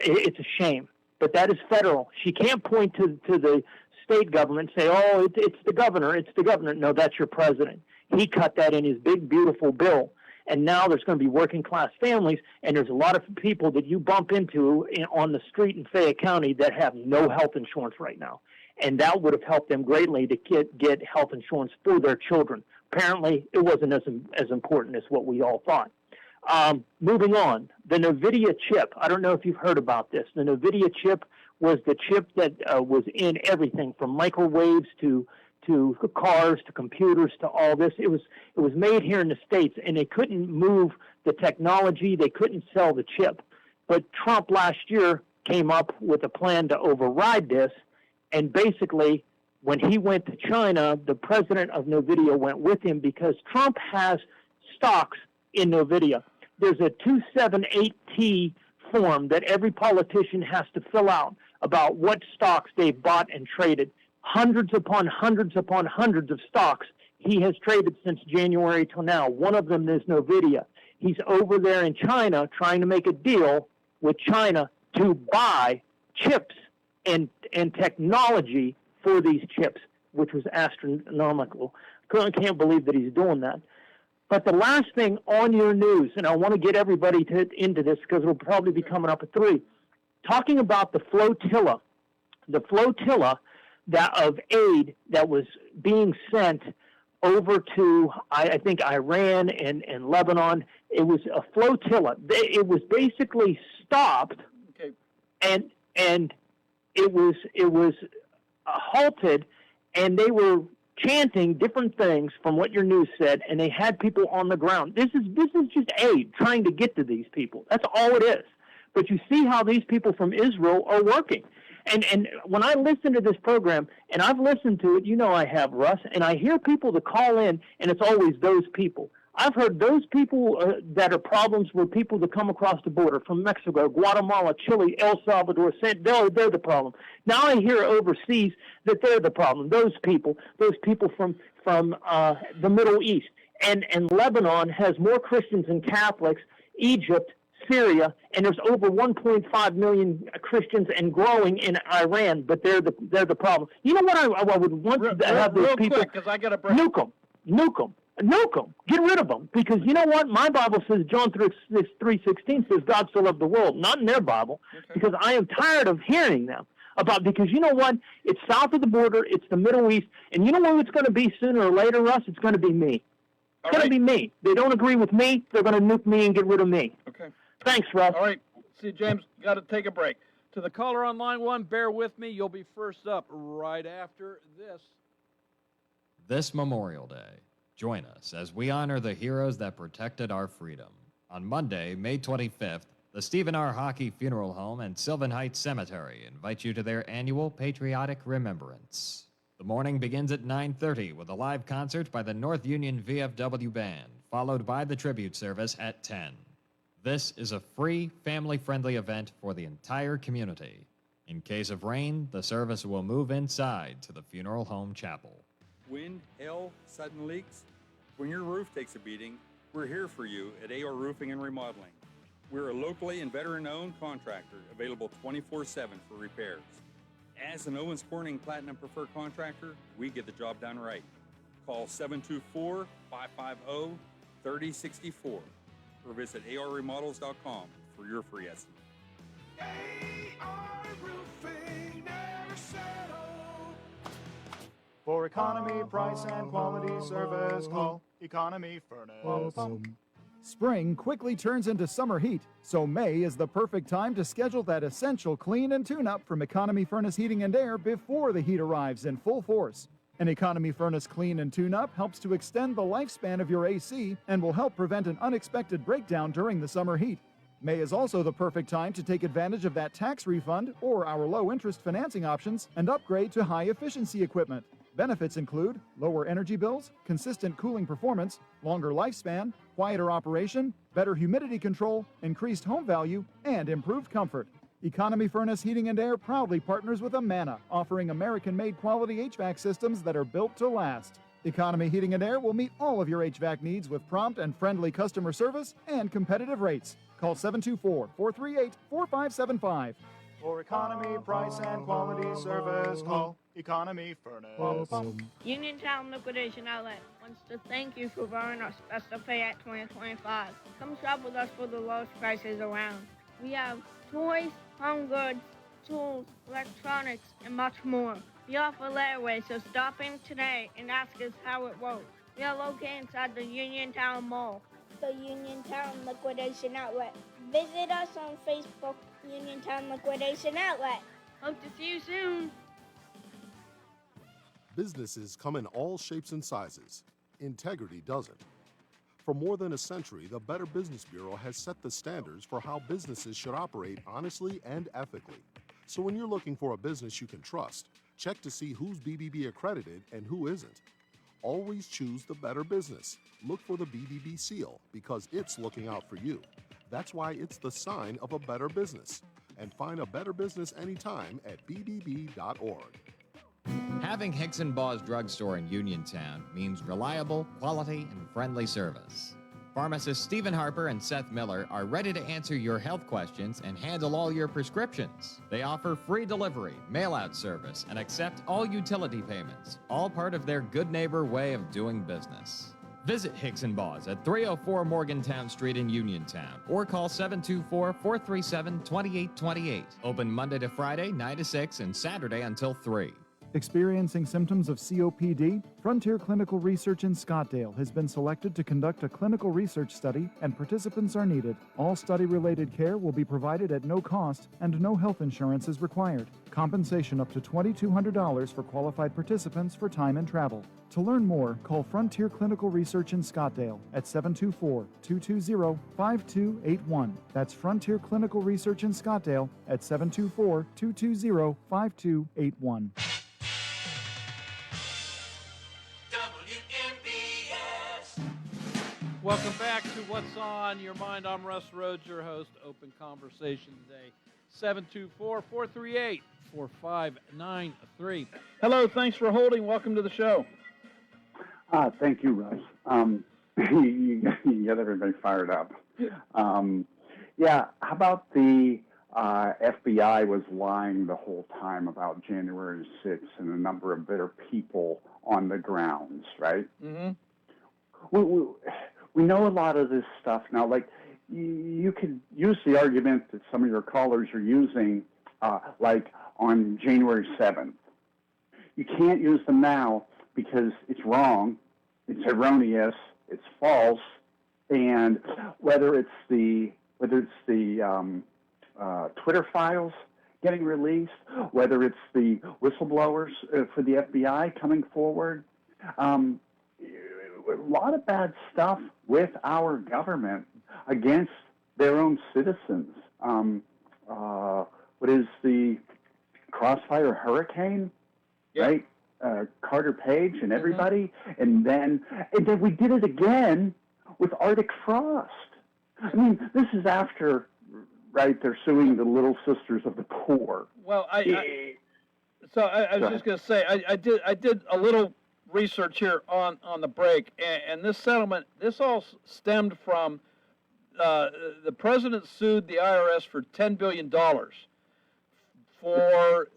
It's a shame, but that is federal. She can't point to the state government and say, oh, it's the governor, it's the governor. No, that's your president. He cut that in his big, beautiful bill. And now there's going to be working class families, and there's a lot of people that you bump into on the street in Fayette County that have no health insurance right now. And that would have helped them greatly to get health insurance for their children. Apparently, it wasn't as important as what we all thought. Moving on, the NVIDIA chip. I don't know if you've heard about this. The NVIDIA chip was the chip that was in everything from microwaves to to cars, to computers, to all this. It was made here in the States, and they couldn't move the technology. They couldn't sell the chip. But Trump last year came up with a plan to override this, and basically, when he went to China, the president of NVIDIA went with him because Trump has stocks in NVIDIA. There's a 278T form that every politician has to fill out about what stocks they've bought and traded. Hundreds upon hundreds upon hundreds of stocks he has traded since January till now. One of them is NVIDIA. He's over there in China trying to make a deal with China to buy chips and technology for these chips, which was astronomical. I can't believe that he's doing that. But the last thing on your news, and I want to get everybody into this because it'll probably be coming up at 3, talking about the flotilla that of aid that was being sent over to, I think, Iran and Lebanon. It was a flotilla. It was basically stopped, and it was halted, and they were chanting different things from what your news said, and they had people on the ground. This is just aid trying to get to these people. That's all it is. But you see how these people from Israel are working. And when I listen to this program, and I've listened to it, you know I have, Russ, and I hear people that call in, and it's always those people. I've heard those people that are problems were people that come across the border from Mexico, Guatemala, Chile, El Salvador. They're the problem. Now I hear overseas that they're the problem. Those people from the Middle East. And Lebanon has more Christians and Catholics, Egypt, Syria, and there's over 1.5 million Christians and growing in Iran, but they're the problem. You know what I would want to have those people? Quick, 'cause I got a break. Nuke them. Get rid of them. Because you know what? My Bible says, John 3:16 says, God so loved the world. Not in their Bible. Okay. Because I am tired of hearing them because you know what? It's south of the border. It's the Middle East. And you know what it's going to be sooner or later, Russ? It's going to be me. It's going to be me. They don't agree with me. They're going to nuke me and get rid of me. Okay. Thanks, Russ. All right. See, James, got to take a break. To the caller on line 1, bear with me. You'll be first up right after this. This Memorial Day, join us as we honor the heroes that protected our freedom. On Monday, May 25th, the Stephen R. Hockey Funeral Home and Sylvan Heights Cemetery invite you to their annual Patriotic Remembrance. The morning begins at 9:30 with a live concert by the North Union VFW Band, followed by the tribute service at 10. This is a free, family-friendly event for the entire community. In case of rain, the service will move inside to the funeral home chapel. Wind, hail, sudden leaks. When your roof takes a beating, we're here for you at AR Roofing and Remodeling. We're a locally and veteran-owned contractor available 24/7 for repairs. As an Owens Corning Platinum Preferred Contractor, we get the job done right. Call 724-550-3064 or visit arremodels.com for your free estimate. AR Roofing, never settle. For economy, price, and quality service, call Economy Furnace. Spring quickly turns into summer heat, so May is the perfect time to schedule that essential clean and tune-up from Economy Furnace Heating and Air before the heat arrives in full force. An Economy Furnace clean and tune-up helps to extend the lifespan of your AC and will help prevent an unexpected breakdown during the summer heat. May is also the perfect time to take advantage of that tax refund or our low-interest financing options and upgrade to high-efficiency equipment. Benefits include lower energy bills, consistent cooling performance, longer lifespan, quieter operation, better humidity control, increased home value, and improved comfort. Economy Furnace Heating and Air proudly partners with Amana, offering American-made quality HVAC systems that are built to last. Economy Heating and Air will meet all of your HVAC needs with prompt and friendly customer service and competitive rates. Call 724-438-4575. For economy, price, and quality service, call Economy Furnace. Uniontown Liquidation Outlet wants to thank you for borrowing our special pay at 2025. Come shop with us for the lowest prices around. We have toys, home goods, tools, electronics, and much more. We offer layaway, so stop in today and ask us how it works. We are located inside the Uniontown Mall. The Uniontown Liquidation Outlet. Visit us on Facebook, Uniontown Liquidation Outlet. Hope to see you soon. Businesses come in all shapes and sizes. Integrity doesn't. For more than a century, the Better Business Bureau has set the standards for how businesses should operate honestly and ethically. So when you're looking for a business you can trust, check to see who's BBB accredited and who isn't. Always choose the Better Business. Look for the BBB seal because it's looking out for you. That's why it's the sign of a better business. And find a better business anytime at bbb.org. Having Hicks & Baugh's drugstore in Uniontown means reliable, quality, and friendly service. Pharmacists Stephen Harper and Seth Miller are ready to answer your health questions and handle all your prescriptions. They offer free delivery, mail-out service, and accept all utility payments, all part of their good neighbor way of doing business. Visit Hicks & Baugh's at 304 Morgantown Street in Uniontown or call 724-437-2828. Open Monday to Friday, 9 to 6, and Saturday until 3. Experiencing symptoms of COPD? Frontier Clinical Research in Scottsdale has been selected to conduct a clinical research study, and participants are needed. All study-related care will be provided at no cost, and no health insurance is required. Compensation up to $2,200 for qualified participants for time and travel. To learn more, call Frontier Clinical Research in Scottsdale at 724-220-5281. That's Frontier Clinical Research in Scottsdale at 724-220-5281. Welcome back to What's on Your Mind. I'm Russ Rhodes, your host. Open conversation today. 724-438-4593. Hello, thanks for holding. Welcome to the show. Thank you, Russ. You got everybody fired up. Yeah, how about the FBI was lying the whole time about January 6th and a number of bitter people on the grounds, right? Mm-hmm. We know a lot of this stuff now. Like, you could use the argument that some of your callers are using, like on January 7th. You can't use them now because it's wrong, it's erroneous, it's false, and whether it's the Twitter files getting released, whether it's the whistleblowers for the FBI coming forward. A lot of bad stuff with our government against their own citizens. What is the Crossfire Hurricane, right? Carter Page and everybody. And then we did it again with Arctic Frost. I mean, this is after, right, they're suing the Little Sisters of the Poor. Well, I was just going to say, I did a little research here on the break, and this settlement, this all stemmed from the president sued the IRS for $10 billion for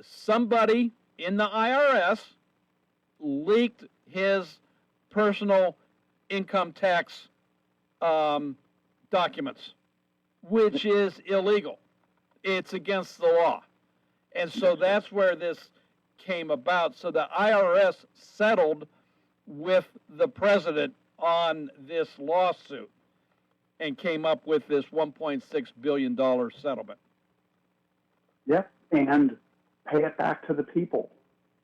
somebody in the IRS leaked his personal income tax documents, which is illegal. It's against the law. And so that's where this came about. So the IRS settled with the president on this lawsuit and came up with this $1.6 billion settlement. Yep, and pay it back to the people.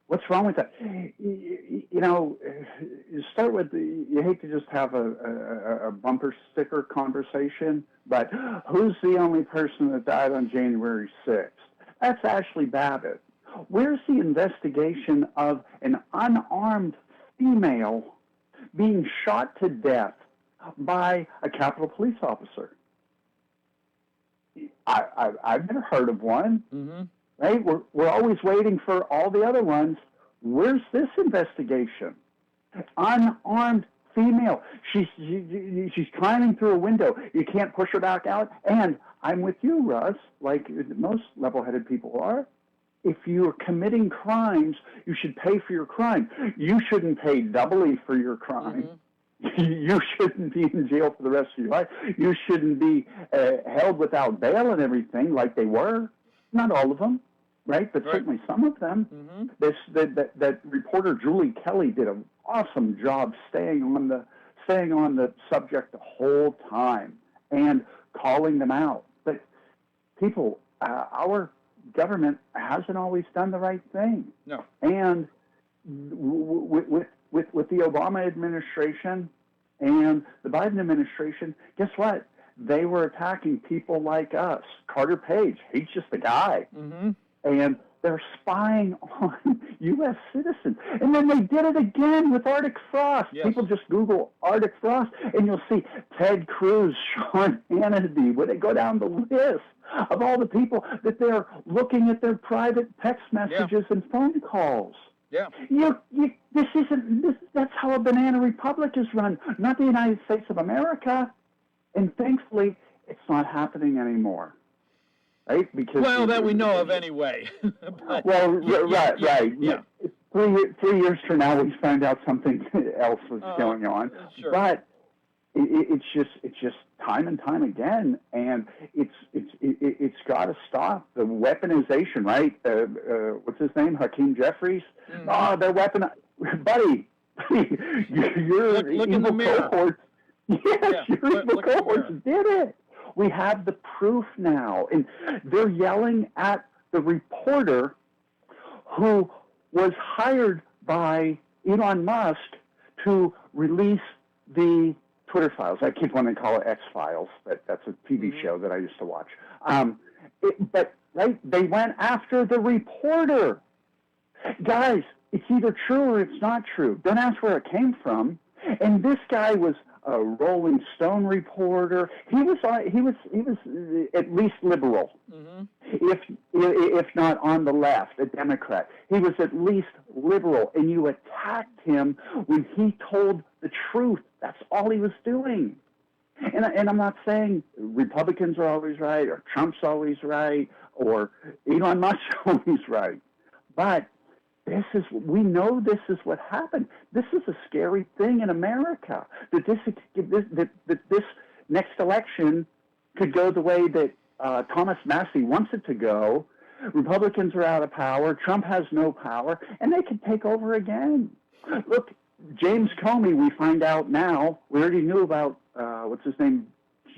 What's wrong with that? You know, you start with, you hate to just have a bumper sticker conversation, but who's the only person that died on January 6th? That's Ashley Babbitt. Where's the investigation of an unarmed female being shot to death by a Capitol Police officer? I've never heard of one. Mm-hmm. Right? We're always waiting for all the other ones. Where's this investigation? Unarmed female. She's climbing through a window. You can't push her back out. And I'm with you, Russ, like most level-headed people are. If you're committing crimes, you should pay for your crime. You shouldn't pay doubly for your crime. Mm-hmm. You shouldn't be in jail for the rest of your life. You shouldn't be held without bail and everything like they were. Not all of them, right? But certainly some of them. Mm-hmm. That reporter Julie Kelly did an awesome job staying on the subject the whole time and calling them out. But people, our government hasn't always done the right thing. No. And with the Obama administration and the Biden administration, guess what? They were attacking people like us. Carter Page, he's just a guy. Mm-hmm. And they're spying on U.S. citizens. And then they did it again with Arctic Frost. Yes. People just Google Arctic Frost, and you'll see Ted Cruz, Sean Hannity, when they go down the list of all the people that they're looking at their private text messages and phone calls. Yeah. That's how a banana republic is run, not the United States of America. And thankfully, it's not happening anymore. Right? Because that we know of anyway. Right. 3 years from now, we find out something else was going on. Sure. But it's just time and time again, and it's got to stop the weaponization. Right? What's his name? Hakeem Jeffries. Mm-hmm. Oh, they're weaponizing, buddy. Your look in evil the mirror. cohorts. Yes, your evil look in the cohorts did it. We have the proof now. And they're yelling at the reporter who was hired by Elon Musk to release the Twitter files. I keep wanting to call it X-Files. That's a TV show that I used to watch. But they went after the reporter. Guys, it's either true or it's not true. Don't ask where it came from. And this guy was a Rolling Stone reporter. He was at least liberal, if not on the left, a Democrat. He was at least liberal, and you attacked him when he told the truth. That's all he was doing. And I'm not saying Republicans are always right, or Trump's always right, or Elon Musk's always right, but we know this is what happened. This is a scary thing in America, that this next election could go the way that Thomas Massey wants it to go. Republicans are out of power. Trump has no power, and they could take over again. Look, James Comey, we find out now, we already knew about, what's his name,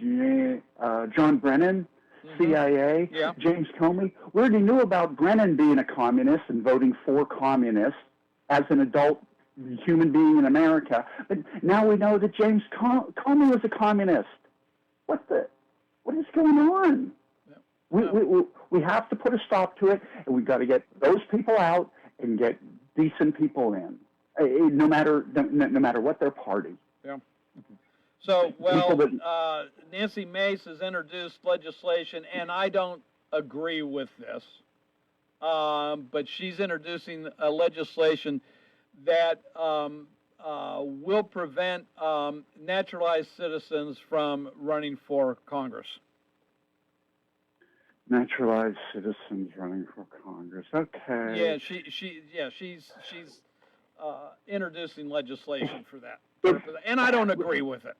John Brennan, CIA, James Comey. We already knew about Brennan being a communist and voting for communists as an adult human being in America. But now we know that James Comey was a communist. What is going on? We have to put a stop to it, and we've got to get those people out and get decent people in, no matter what their party. Yeah. So, Nancy Mace has introduced legislation, and I don't agree with this, but she's introducing a legislation that will prevent naturalized citizens from running for Congress. Naturalized citizens running for Congress. Okay. Yeah, she's introducing legislation for that, and I don't agree with it.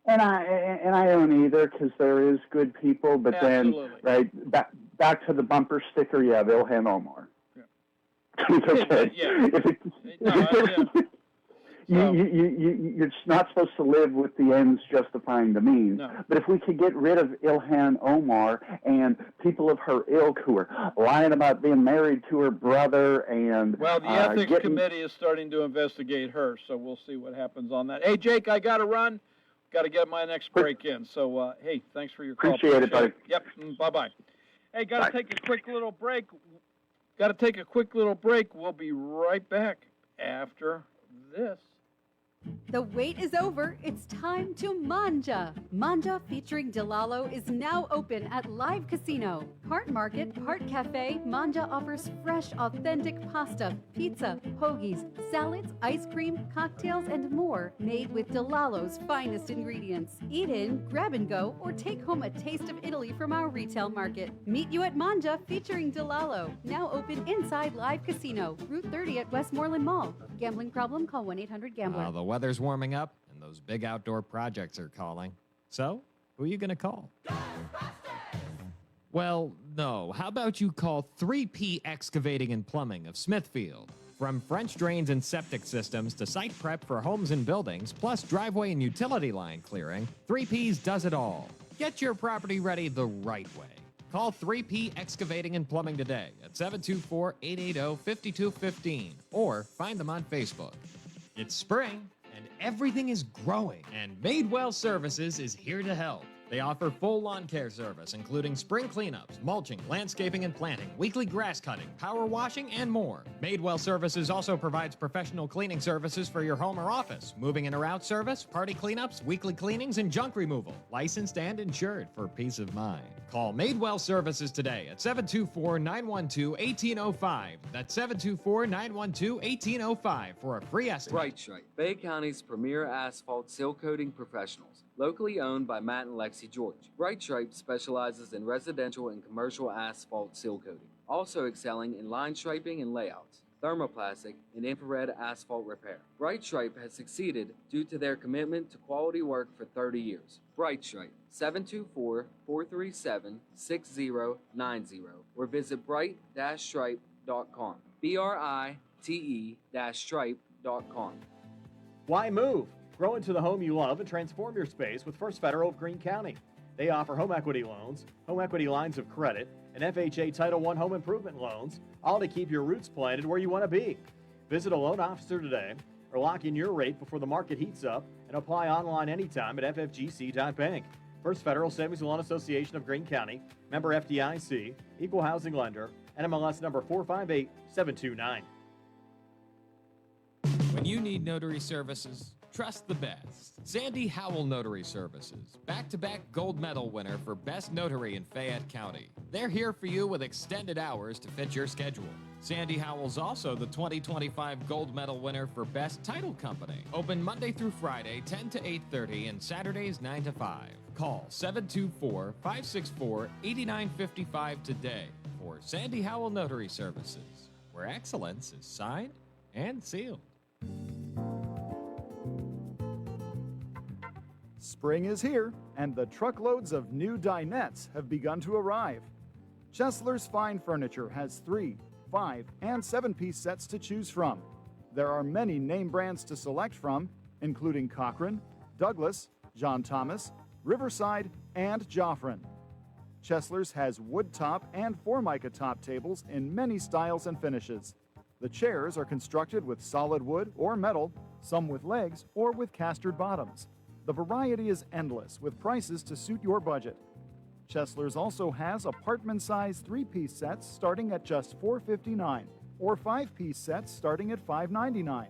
And I don't either, because there is good people, but Absolutely. then back to the bumper sticker. Yeah, they'll hand Omar. Yeah. It's okay. You're not supposed to live with the ends justifying the means. No. But if we could get rid of Ilhan Omar and people of her ilk who are lying about being married to her brother and... Well, the Ethics Committee is starting to investigate her, so we'll see what happens on that. Hey, Jake, I got to run. Got to get my next break in. So, hey, thanks for your call. Appreciate it, buddy. Yep, bye-bye. Hey, got to take a quick little break. We'll be right back after this. The wait is over. It's time to manja. Manja featuring Delalo is now open at Live Casino. Part market, part cafe, Manja offers fresh, authentic pasta, pizza, hoagies, salads, ice cream, cocktails, and more made with Delalo's finest ingredients. Eat in, grab and go, or take home a taste of Italy from our retail market. Meet you at Manja featuring Delalo. Now open inside Live Casino, Route 30 at Westmoreland Mall. Gambling problem? Call 1-800-GAMBLER. The weather's warming up, and those big outdoor projects are calling. So, who are you going to call? Well, no. How about you call 3P Excavating and Plumbing of Smithfield? From French drains and septic systems to site prep for homes and buildings, plus driveway and utility line clearing, 3Ps does it all. Get your property ready the right way. Call 3P Excavating and Plumbing today at 724-880-5215 or find them on Facebook. It's spring and everything is growing, and Madewell Services is here to help. They offer full lawn care service, including spring cleanups, mulching, landscaping and planting, weekly grass cutting, power washing, and more. Madewell Services also provides professional cleaning services for your home or office, moving in or out service, party cleanups, weekly cleanings, and junk removal. Licensed and insured for peace of mind. Call Madewell Services today at 724-912-1805. That's 724-912-1805 for a free estimate. Bright Stripe, Fayette County's premier asphalt seal coating professionals. Locally owned by Matt and Lexi George, Bright Stripe specializes in residential and commercial asphalt seal coating, also excelling in line striping and layouts, thermoplastic, and infrared asphalt repair. Bright Stripe has succeeded due to their commitment to quality work for 30 years. Bright Stripe, 724-437-6090, or visit bright-stripe.com. BRITE-stripe.com. Why move? Grow into the home you love and transform your space with First Federal of Greene County. They offer home equity loans, home equity lines of credit, and FHA Title I home improvement loans, all to keep your roots planted where you want to be. Visit a loan officer today or lock in your rate before the market heats up and apply online anytime at ffgc.bank. First Federal Savings and Loan Association of Greene County, member FDIC, equal housing lender, NMLS number 458729. When you need notary services, trust the best. Sandy Howell Notary Services, back-to-back gold medal winner for Best Notary in Fayette County. They're here for you with extended hours to fit your schedule. Sandy Howell's also the 2025 gold medal winner for Best Title Company. Open Monday through Friday, 10 to 8:30, and Saturdays, 9 to 5. Call 724-564-8955 today for Sandy Howell Notary Services, where excellence is signed and sealed. Spring is here, and the truckloads of new dinettes have begun to arrive. Chesler's Fine Furniture has 3, 5, and 7-piece sets to choose from. There are many name brands to select from, including Cochrane, Douglas, John Thomas, Riverside, and Joffrin. Chesler's has wood top and Formica top tables in many styles and finishes. The chairs are constructed with solid wood or metal, some with legs or with castered bottoms. The variety is endless, with prices to suit your budget. Chesler's also has apartment-size 3-piece sets starting at just $459, or 5-piece sets starting at $599.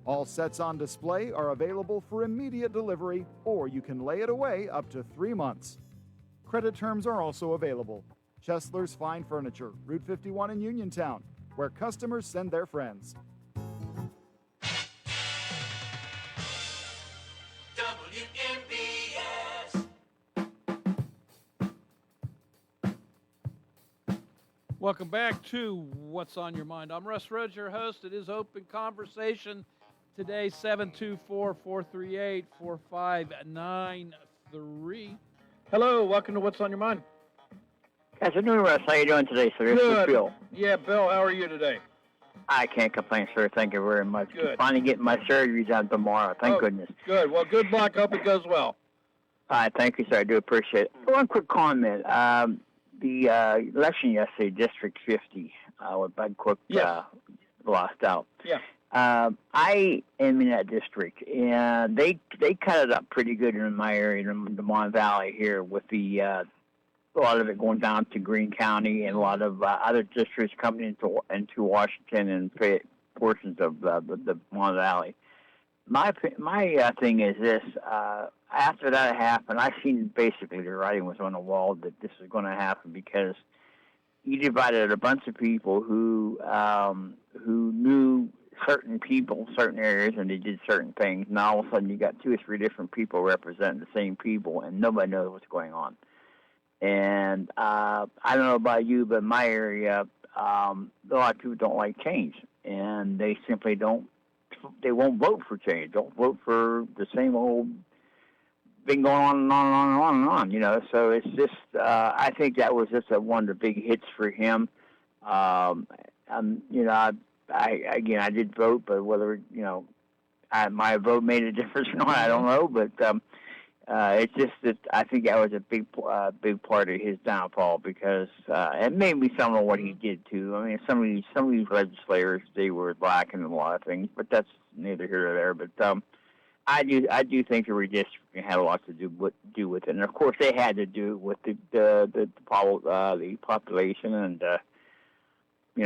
All sets on display are available for immediate delivery, or you can lay it away up to 3 months. Credit terms are also available. Chesler's Fine Furniture, Route 51 in Uniontown, where customers send their friends. Welcome back to What's on Your Mind. I'm Russ Rhodes, your host. It is Open Conversation. Today, 724-438-4593. Hello, welcome to What's on Your Mind. Afternoon, Russ. How you doing today, sir? This is Bill. Yeah, Bill, how are you today? I can't complain, sir. Thank you very much. Good. Finally getting my surgery done tomorrow. Thank goodness. Good. Well, good luck. Hope it goes well. All right. Thank you, sir. I do appreciate it. One quick comment. The election yesterday, District 50, where Bud Cook lost out. Yeah. I am in that district, and they cut it up pretty good in my area, in the Mon Valley here, with the a lot of it going down to Greene County, and a lot of other districts coming into Washington and portions of the Mon Valley. My thing is this: after that happened, I seen basically the writing was on the wall that this is going to happen, because he divided a bunch of people who knew certain people, certain areas, and they did certain things. Now all of a sudden you got 2 or 3 different people representing the same people, and nobody knows what's going on. And I don't know about you, but in my area, a lot of people don't like change, and they simply don't. They won't vote for change. Don't vote for the same old thing going on and on and on and on and on. You know, so it's just. I think that was just one of the big hits for him. You know, I did vote, but whether my vote made a difference or not, I don't know. But It's just that I think that was a big part of his downfall because it made me some of what he did too. I mean, some of these legislators, they were lacking in a lot of things, but that's neither here nor there. But I do think the redistricting had a lot to do with it, and of course they had to do with the population and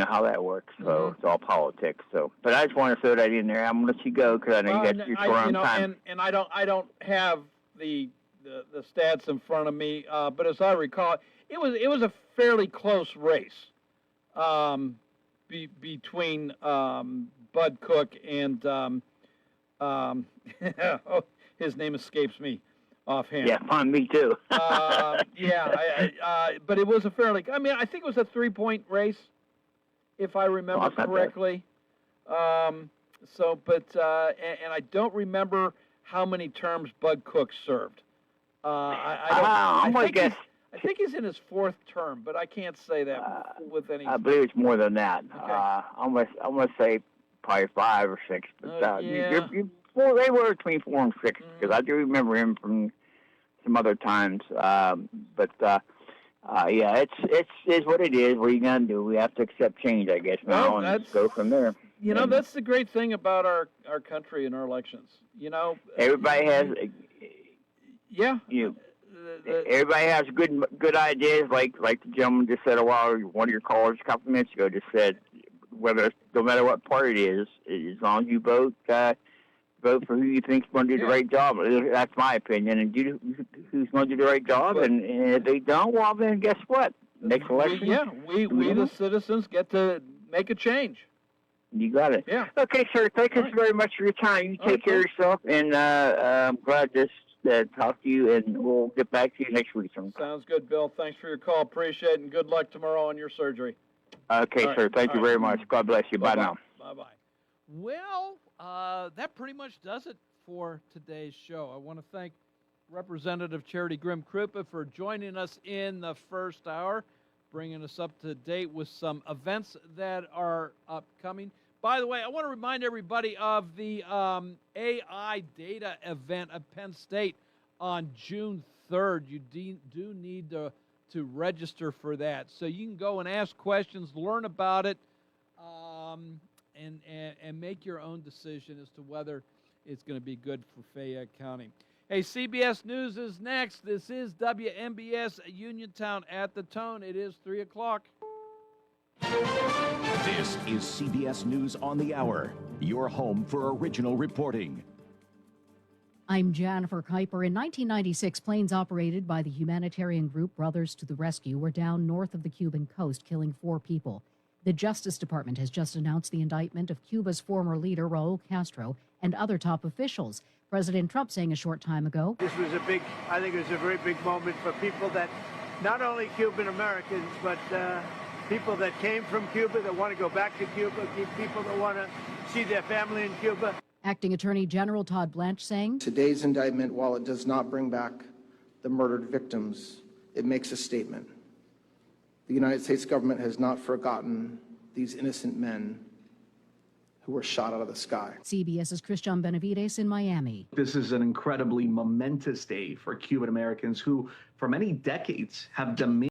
how that works. So it's all politics. So, but I just want to throw that in there. I'm gonna let you go because I know you're short on time. And I don't have the stats in front of me, but as I recall, it was a fairly close race between Bud Cook and his name escapes me offhand. Yeah, me too. But it was a fairly. I mean, I think it was a 3-point race, if I remember correctly. And I don't remember how many terms Bud Cook served. I think he's in his 4th term, but I can't say that with any. I believe it's more than that. Okay. I'm gonna say probably 5 or 6. But they were between 4 and 6 because I do remember him from some other times. It's what it is. What are you gonna do? We have to accept change, I guess, now and go from there. That's the great thing about our country and our elections. Everybody has. Everybody has good ideas, like the gentleman just said a while. One of your callers a couple minutes ago just said, no matter what party it is, as long as you vote for who you think's going to do the right job. That's my opinion. And who's going to do the right job, and if they don't, well then guess what? Next election. We the citizens get to make a change. You got it. Yeah. Okay, sir. Thank you very much for your time. You take care of yourself, and I'm glad to talk to you, and we'll get back to you next week sometime. Sounds good, Bill. Thanks for your call. Appreciate it, and good luck tomorrow on your surgery. Okay, sir. Thank you very much. God bless you. Bye now. Bye-bye. Well, that pretty much does it for today's show. I want to thank Representative Charity Grimm-Krupa for joining us in the first hour, bringing us up to date with some events that are upcoming. By the way, I want to remind everybody of the AI Data event at Penn State on June 3rd. You do need to register for that. So you can go and ask questions, learn about it, and make your own decision as to whether it's going to be good for Fayette County. Hey, CBS News is next. This is WMBS Uniontown at the Tone. It is 3 o'clock. This is CBS News on the Hour, your home for original reporting. I'm Jennifer Kuiper. In 1996, planes operated by the humanitarian group Brothers to the Rescue were down north of the Cuban coast, killing 4 people. The Justice Department has just announced the indictment of Cuba's former leader, Raul Castro, and other top officials. President Trump saying a short time ago, This was I think it was a very big moment for people that, not only Cuban Americans, but people that came from Cuba, that want to go back to Cuba, people that want to see their family in Cuba. Acting Attorney General Todd Blanche saying, Today's indictment, while it does not bring back the murdered victims, it makes a statement. The United States government has not forgotten these innocent men who were shot out of the sky. CBS's Christian Benavides in Miami. This is an incredibly momentous day for Cuban Americans who, for many decades, have demanded